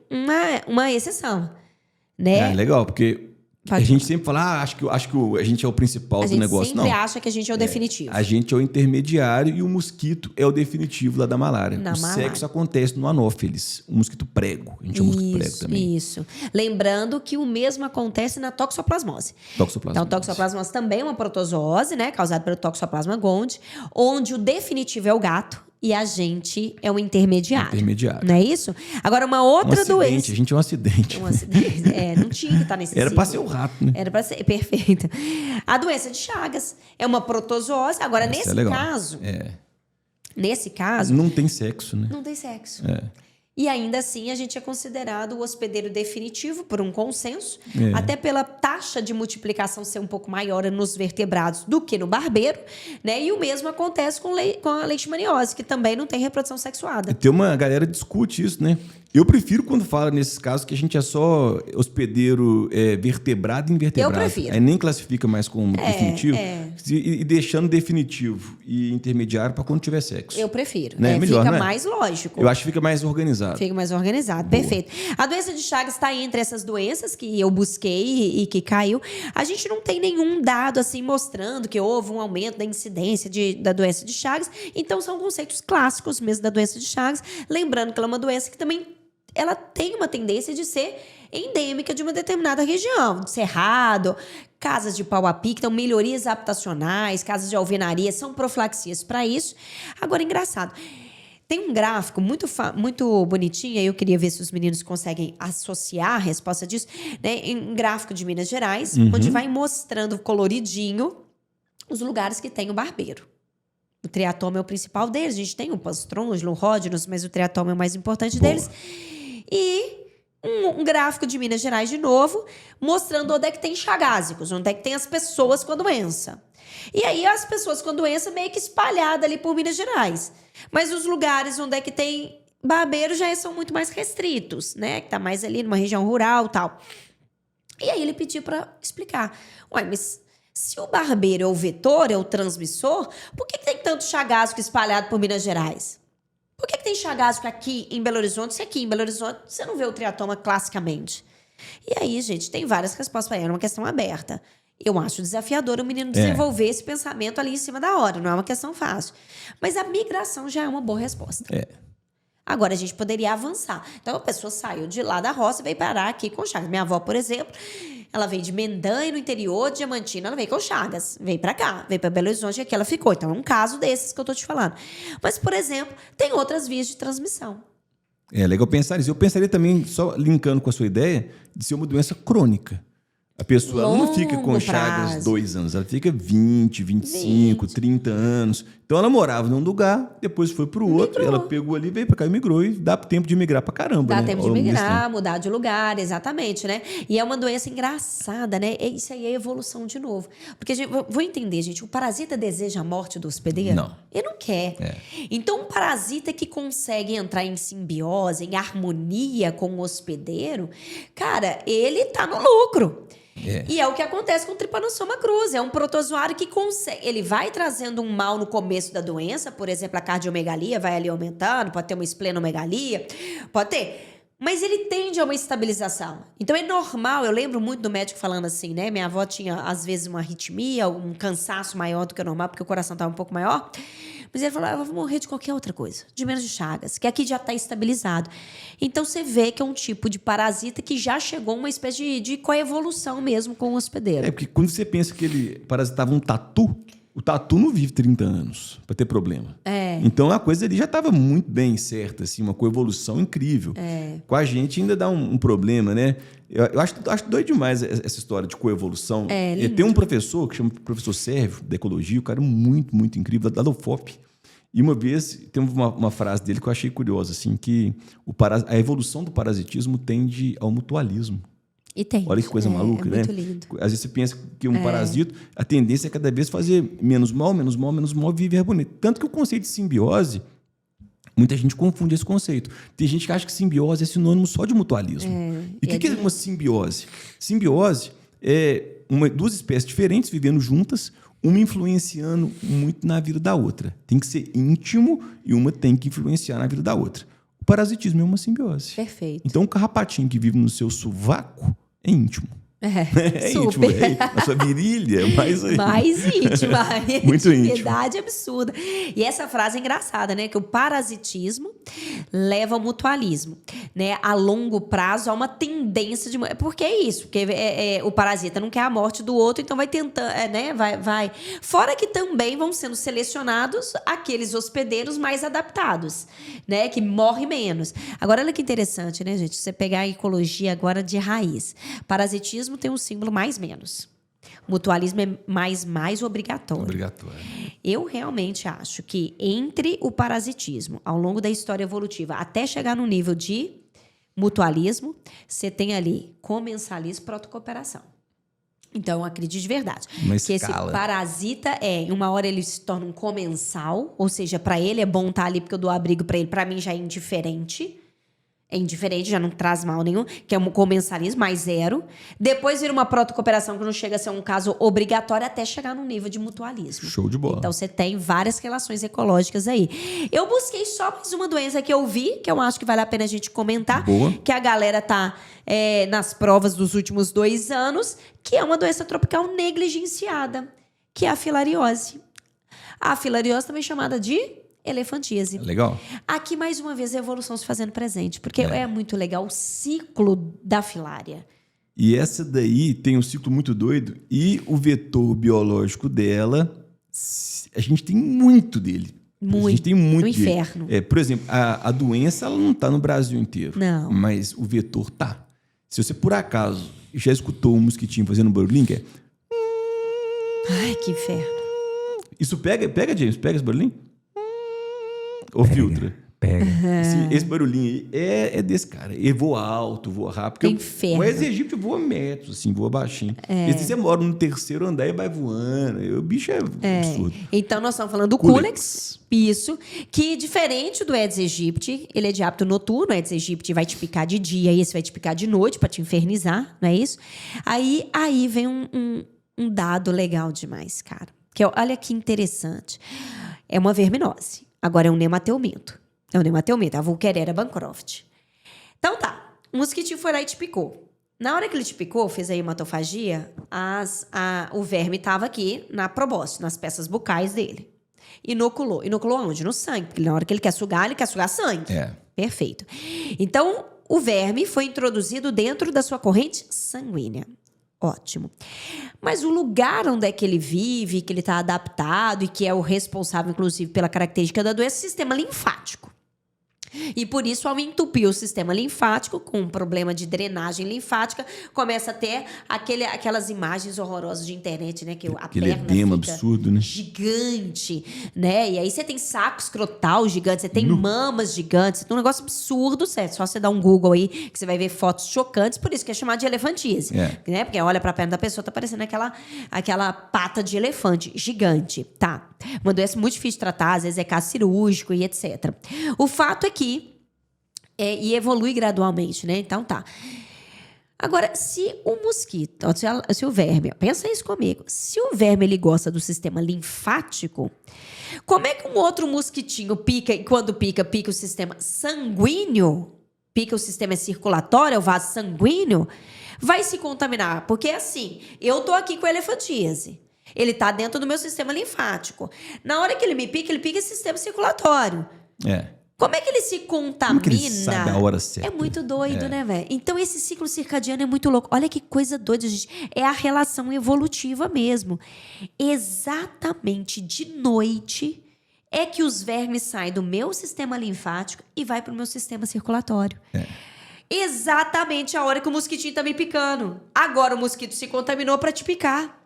uma exceção, né?
Legal, porque a gente sempre fala, acho que a gente é o principal do negócio.
Sempre acha que a gente é o definitivo.
A gente é o intermediário e o mosquito é o definitivo lá da malária. Sexo acontece no anófeles, o mosquito prego. A gente chama mosquito prego também.
Isso. Lembrando que o mesmo acontece na toxoplasmose. Então, toxoplasmose também é uma protozoose, né? Causada pelo Toxoplasma gondii, onde o definitivo é o gato. E a gente é um intermediário. Não é isso? Agora, uma outra doença.
A gente é um acidente.
Não tinha que estar nesse
Era para ser o rato, né?
Era para ser, perfeito. A doença de Chagas é uma protozoose. Agora, nesse caso...
Não tem sexo, né?
Não tem sexo. E ainda assim, a gente é considerado o hospedeiro definitivo por um consenso, até pela taxa de multiplicação ser um pouco maior nos vertebrados do que no barbeiro, né? E o mesmo acontece com a leishmaniose, que também não tem reprodução sexuada.
Tem uma galera que discute isso, né? Eu prefiro quando fala nesses casos que a gente é só hospedeiro vertebrado e invertebrado.
Eu prefiro.
Aí nem classifica mais como definitivo. E deixando definitivo e intermediário para quando tiver sexo.
Eu prefiro.
Né? Melhor,
fica
não é?
mais lógico.
Eu acho que fica mais organizado.
Fica mais organizado, perfeito. A doença de Chagas está entre essas doenças que eu busquei e que caiu. A gente não tem nenhum dado assim mostrando que houve um aumento da incidência da doença de Chagas. Então, são conceitos clássicos mesmo da doença de Chagas. Lembrando que ela é uma doença que também ela tem uma tendência de ser endêmica de uma determinada região. Cerrado, casas de pau a pique, então melhorias habitacionais, casas de alvenaria, são profilaxias para isso. Agora, engraçado, tem um gráfico muito bonitinho, aí eu queria ver se os meninos conseguem associar a resposta disso, né? Um gráfico de Minas Gerais, onde vai mostrando coloridinho os lugares que tem o barbeiro. O triatoma é o principal deles. A gente tem o Pastrongilo, o Ródinos, mas o triatoma é o mais importante deles. E um gráfico de Minas Gerais de novo, mostrando onde é que tem chagásicos, onde é que tem as pessoas com a doença. E aí as pessoas com a doença meio que espalhadas ali por Minas Gerais. Mas os lugares onde é que tem barbeiro já são muito mais restritos, né? Que tá mais ali numa região rural e tal. E aí ele pediu para explicar. Ué, mas se o barbeiro é o vetor, é o transmissor, por que tem tanto chagasco espalhado por Minas Gerais? Por que tem chagasco aqui em Belo Horizonte, se aqui em Belo Horizonte você não vê o triatoma classicamente? E aí, gente, tem várias respostas para ela, é uma questão aberta. Eu acho desafiador o menino desenvolver esse pensamento ali em cima da hora, não é uma questão fácil. Mas a migração já é uma boa resposta. Agora, a gente poderia avançar. Então, a pessoa saiu de lá da roça e veio parar aqui com Chagas. Minha avó, por exemplo, ela veio de Mendanha, no interior de Diamantina, ela veio com Chagas. Veio pra cá, veio pra Belo Horizonte e aqui ela ficou. Então, é um caso desses que eu tô te falando. Mas, por exemplo, tem outras vias de transmissão.
É legal pensar nisso. Eu pensaria também, só linkando com a sua ideia, de ser uma doença crônica. A pessoa ela não fica com Chagas 2 anos, ela fica 20, 25, 30 anos. Então ela morava num lugar, depois foi pro outro, ela pegou ali, veio pra cá e migrou. E dá tempo de migrar pra caramba,
Dá
né?
tempo de migrar, mudar de lugar, exatamente, né? E é uma doença engraçada, né? Isso aí é evolução de novo. Porque, vou entender, gente, o parasita deseja a morte do hospedeiro?
Não.
Ele não quer. Então, um parasita que consegue entrar em simbiose, em harmonia com o hospedeiro, cara, ele tá no lucro. E é o que acontece com o Trypanosoma cruzi. É um protozoário que consegue... Ele vai trazendo um mal no começo da doença, por exemplo, a cardiomegalia vai ali aumentando, pode ter uma esplenomegalia, pode ter... Mas ele tende a uma estabilização. Então é normal, eu lembro muito do médico falando assim, né? Minha avó tinha, às vezes, uma arritmia, um cansaço maior do que o normal, porque o coração estava um pouco maior. Mas ele falou, eu vou morrer de qualquer outra coisa, de menos de Chagas, que aqui já está estabilizado. Então você vê que é um tipo de parasita que já chegou a uma espécie de coevolução mesmo com o hospedeiro.
Porque quando você pensa que ele parasitava um tatu, o tatu não vive 30 anos para ter problema. Então a coisa ali já estava muito bem certa, assim, uma coevolução incrível. Com a gente ainda dá um problema, né? Eu acho doido demais essa história de coevolução. Tem um professor que chama professor Sérvio, da ecologia, um cara muito, muito incrível, da UFOP. E uma vez, tem uma frase dele que eu achei curiosa, assim, que a evolução do parasitismo tende ao mutualismo.
E tem.
Olha que coisa maluca, né?
Muito lindo.
Às vezes você pensa que um parasito, a tendência é cada vez fazer menos mal, viver bonito. Tanto que o conceito de simbiose, muita gente confunde esse conceito. Tem gente que acha que simbiose é sinônimo só de mutualismo. E o que é uma simbiose? Simbiose é duas espécies diferentes vivendo juntas, uma influenciando muito na vida da outra. Tem que ser íntimo e uma tem que influenciar na vida da outra. O parasitismo é uma simbiose.
Perfeito.
Então, o carrapatinho que vive no seu sovaco é íntimo.
É
íntimo, na sua virilha, mais
íntima.
Muito
intimidade absurda. E essa frase é engraçada, né? Que o parasitismo leva ao mutualismo, né? A longo prazo há uma tendência de... Porque é isso, porque o parasita não quer a morte do outro, então vai tentando, né? Vai. Fora que também vão sendo selecionados aqueles hospedeiros mais adaptados, né? Que morrem menos. Agora, olha que interessante, né, gente? Você pegar a ecologia agora de raiz. Parasitismo tem um símbolo mais-menos. Mutualismo é mais obrigatório. Eu realmente acho que entre o parasitismo, ao longo da história evolutiva, até chegar no nível de mutualismo, você tem ali comensalismo e protocooperação. Então, eu acredito de verdade. Que esse parasita em uma hora ele se torna um comensal, ou seja, para ele é bom estar ali porque eu dou abrigo para ele, para mim já é indiferente. É indiferente, já não traz mal nenhum, que é um comensalismo, mais zero. Depois vira uma protocooperação que não chega a ser um caso obrigatório até chegar no nível de mutualismo.
Show de bola.
Então, você tem várias relações ecológicas aí. Eu busquei só mais uma doença que eu vi, que eu acho que vale a pena a gente comentar.
Boa.
Que a galera tá nas provas dos últimos 2 anos, que é uma doença tropical negligenciada, que é a filariose. A filariose também chamada de... elefantíase.
Legal.
Aqui, mais uma vez, a evolução se fazendo presente. Porque é muito legal o ciclo da filária.
E essa daí tem um ciclo muito doido. E o vetor biológico dela, a gente tem muito dele.
Muito.
A gente tem muito
no
dele.
inferno.
Por exemplo, a doença ela não está no Brasil inteiro.
Não.
Mas o vetor tá. Se você, por acaso, já escutou um mosquitinho fazendo barulhinho, que é...
Ai, que inferno.
Isso pega, James? Pega esse barulhinho? Ou filtra?
Pega.
Esse barulhinho aí é desse cara. Ele voa alto, voa rápido.
Inferno.
O Aedes voa metros, assim, voa baixinho. Esse você mora no 3º andar e vai voando. O bicho é absurdo.
Então, nós estamos falando do Culex. Isso. Que, diferente do Aedes aegypti, ele é de hábito noturno. O Aedes aegypti vai te picar de dia e esse vai te picar de noite para te infernizar, não é isso? Aí vem um dado legal demais, cara. Que olha que interessante. É uma verminose. Agora é um nematelminto. É um nematelminto, a Volquerera bancroft. Então tá, o mosquitinho foi lá e te picou. Na hora que ele te picou, fez a hematofagia, o verme estava aqui na probóscide, nas peças bucais dele. Inoculou. Inoculou aonde? No sangue. Porque na hora que ele quer sugar sangue. Perfeito. Então, o verme foi introduzido dentro da sua corrente sanguínea. Ótimo. Mas o lugar onde é que ele vive, que ele está adaptado e que é o responsável, inclusive, pela característica da doença, é o sistema linfático. E por isso, ao entupir o sistema linfático, com um problema de drenagem linfática, começa a ter aquelas imagens horrorosas de internet, né? Que a
Aquele
perna
edema
fica
absurdo, né?
gigante, né? E aí você tem saco escrotal gigante, você tem mamas gigantes, tem um negócio absurdo, certo? Só você dar um Google aí, que você vai ver fotos chocantes, por isso que é chamado de elefantíase, né? Porque olha pra perna da pessoa, tá parecendo aquela pata de elefante gigante, tá? Uma doença muito difícil de tratar, às vezes é caso cirúrgico e etc. O fato é que e evolui gradualmente, né? Então tá. Agora, se o mosquito, se o verme, pensa isso comigo, se o verme ele gosta do sistema linfático, como é que um outro mosquitinho pica e quando pica o sistema sanguíneo, pica o sistema circulatório, o vaso sanguíneo, vai se contaminar? Porque assim, eu tô aqui com a elefantíase. Ele tá dentro do meu sistema linfático. Na hora que ele me pica, ele pica esse sistema circulatório. Como é que ele se contamina?
Como que ele sabe a hora certa?
É muito doido, né, velho? Então, esse ciclo circadiano é muito louco. Olha que coisa doida, gente. É a relação evolutiva mesmo. Exatamente de noite é que os vermes saem do meu sistema linfático e vai pro meu sistema circulatório. Exatamente a hora que o mosquitinho tá me picando. Agora o mosquito se contaminou para te picar.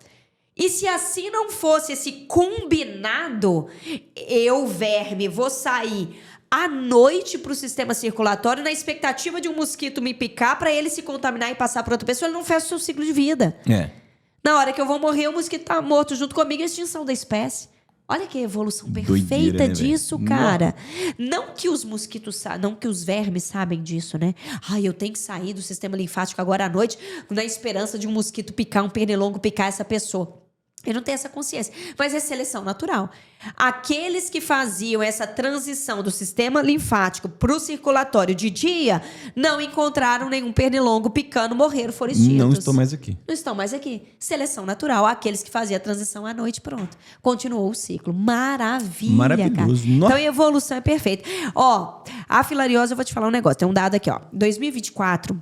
E se assim não fosse esse combinado, eu, verme, vou sair à noite pro sistema circulatório na expectativa de um mosquito me picar para ele se contaminar e passar para outra pessoa, ele não fecha o seu ciclo de vida. Na hora que eu vou morrer, o mosquito tá morto junto comigo, a extinção da espécie. Olha que evolução perfeita
Doideira, né,
disso, cara. Não que os mosquitos não que os vermes sabem disso, né? Ai, eu tenho que sair do sistema linfático agora à noite na esperança de um mosquito picar, um pernilongo picar essa pessoa. Eu não tenho essa consciência, mas é seleção natural. Aqueles que faziam essa transição do sistema linfático para o circulatório de dia não encontraram nenhum pernilongo picando, morreram, foram extintos.
Não estão mais aqui.
Não estão mais aqui. Seleção natural. Aqueles que faziam a transição à noite, pronto. Continuou o ciclo. Maravilha,
Maravilhoso.
cara. Então, a evolução é perfeita. Ó, a filariose, eu vou te falar um negócio. Tem um dado aqui, ó. 2024...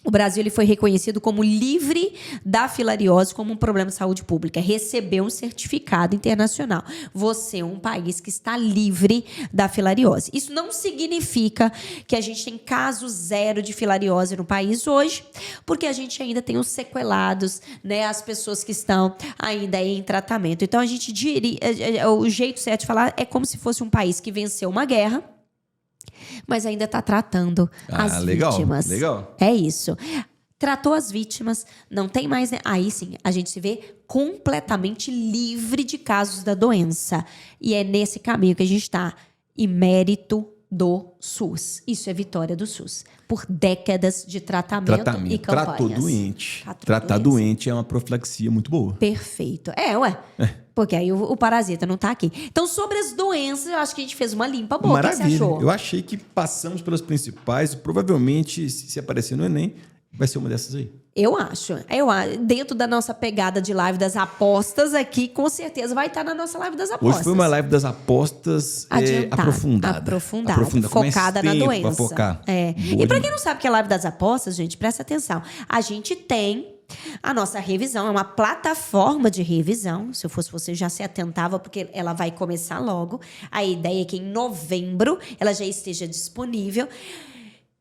O Brasil ele foi reconhecido como livre da filariose como um problema de saúde pública. Recebeu um certificado internacional. Você é um país que está livre da filariose. Isso não significa que a gente tem caso zero de filariose no país hoje, porque a gente ainda tem os sequelados, né? As pessoas que estão ainda em tratamento. Então, a gente diria... O jeito certo de falar é como se fosse um país que venceu uma guerra, mas ainda está tratando as vítimas.
Legal.
É isso. Tratou as vítimas, não tem mais... Né? Aí sim, a gente se vê completamente livre de casos da doença. E é nesse caminho que a gente está. E mérito do SUS. Isso é vitória do SUS. Por décadas de tratamento e campanhas.
Tratou doente. Tratar doente é uma profilaxia muito boa.
Perfeito. Porque aí o parasita não tá aqui. Então, sobre as doenças, eu acho que a gente fez uma limpa boa.
Maravilha.
O que você achou?
Eu achei que passamos pelas principais. Provavelmente, se aparecer no Enem, vai ser uma dessas aí.
Eu acho. Dentro da nossa pegada de live das apostas aqui, com certeza vai estar na nossa live das apostas.
Hoje foi uma live das apostas aprofundada.
Focada na doença.
Pra focar.
E para quem não sabe o que é a live das apostas, gente, presta atenção. A gente tem a nossa revisão, é uma plataforma de revisão. Se eu fosse você, já se atentava, porque ela vai começar logo. A ideia é que em novembro ela já esteja disponível.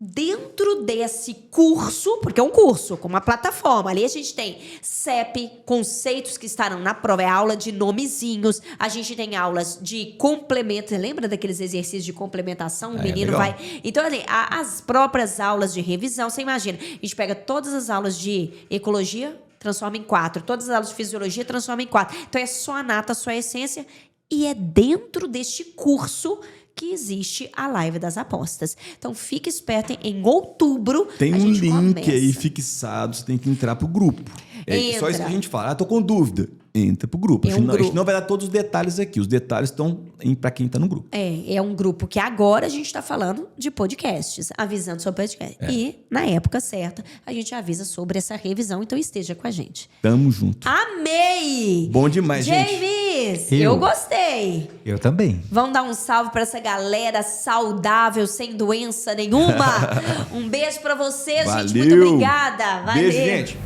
Dentro desse curso, porque é um curso com uma plataforma, ali a gente tem CEP, conceitos que estarão na prova, é aula de nomezinhos, a gente tem aulas de complemento. Você lembra daqueles exercícios de complementação? O menino vai... Então, assim, as próprias aulas de revisão, você imagina, a gente pega todas as aulas de ecologia, transforma em 4, todas as aulas de fisiologia, transforma em 4. Então, é só a nata, só a essência, e é dentro deste curso que existe a live das apostas. Então, fique esperto, em outubro
tem
a
um
gente
link
começa.
aí fixado, você tem que entrar pro grupo. É só isso que a gente fala. Tô com dúvida. Entra pro grupo. A gente não vai dar todos os detalhes aqui. Os detalhes estão para quem tá no grupo.
É um grupo que agora a gente está falando de podcasts, avisando sobre podcast. E, na época certa, a gente avisa sobre essa revisão, então esteja com a gente.
Tamo junto.
Amei!
Bom demais, gente.
James, eu gostei.
Eu também.
Vamos dar um salve para essa galera saudável, sem doença nenhuma. Um beijo para vocês, gente. Muito obrigada. Valeu.
Beijo, gente.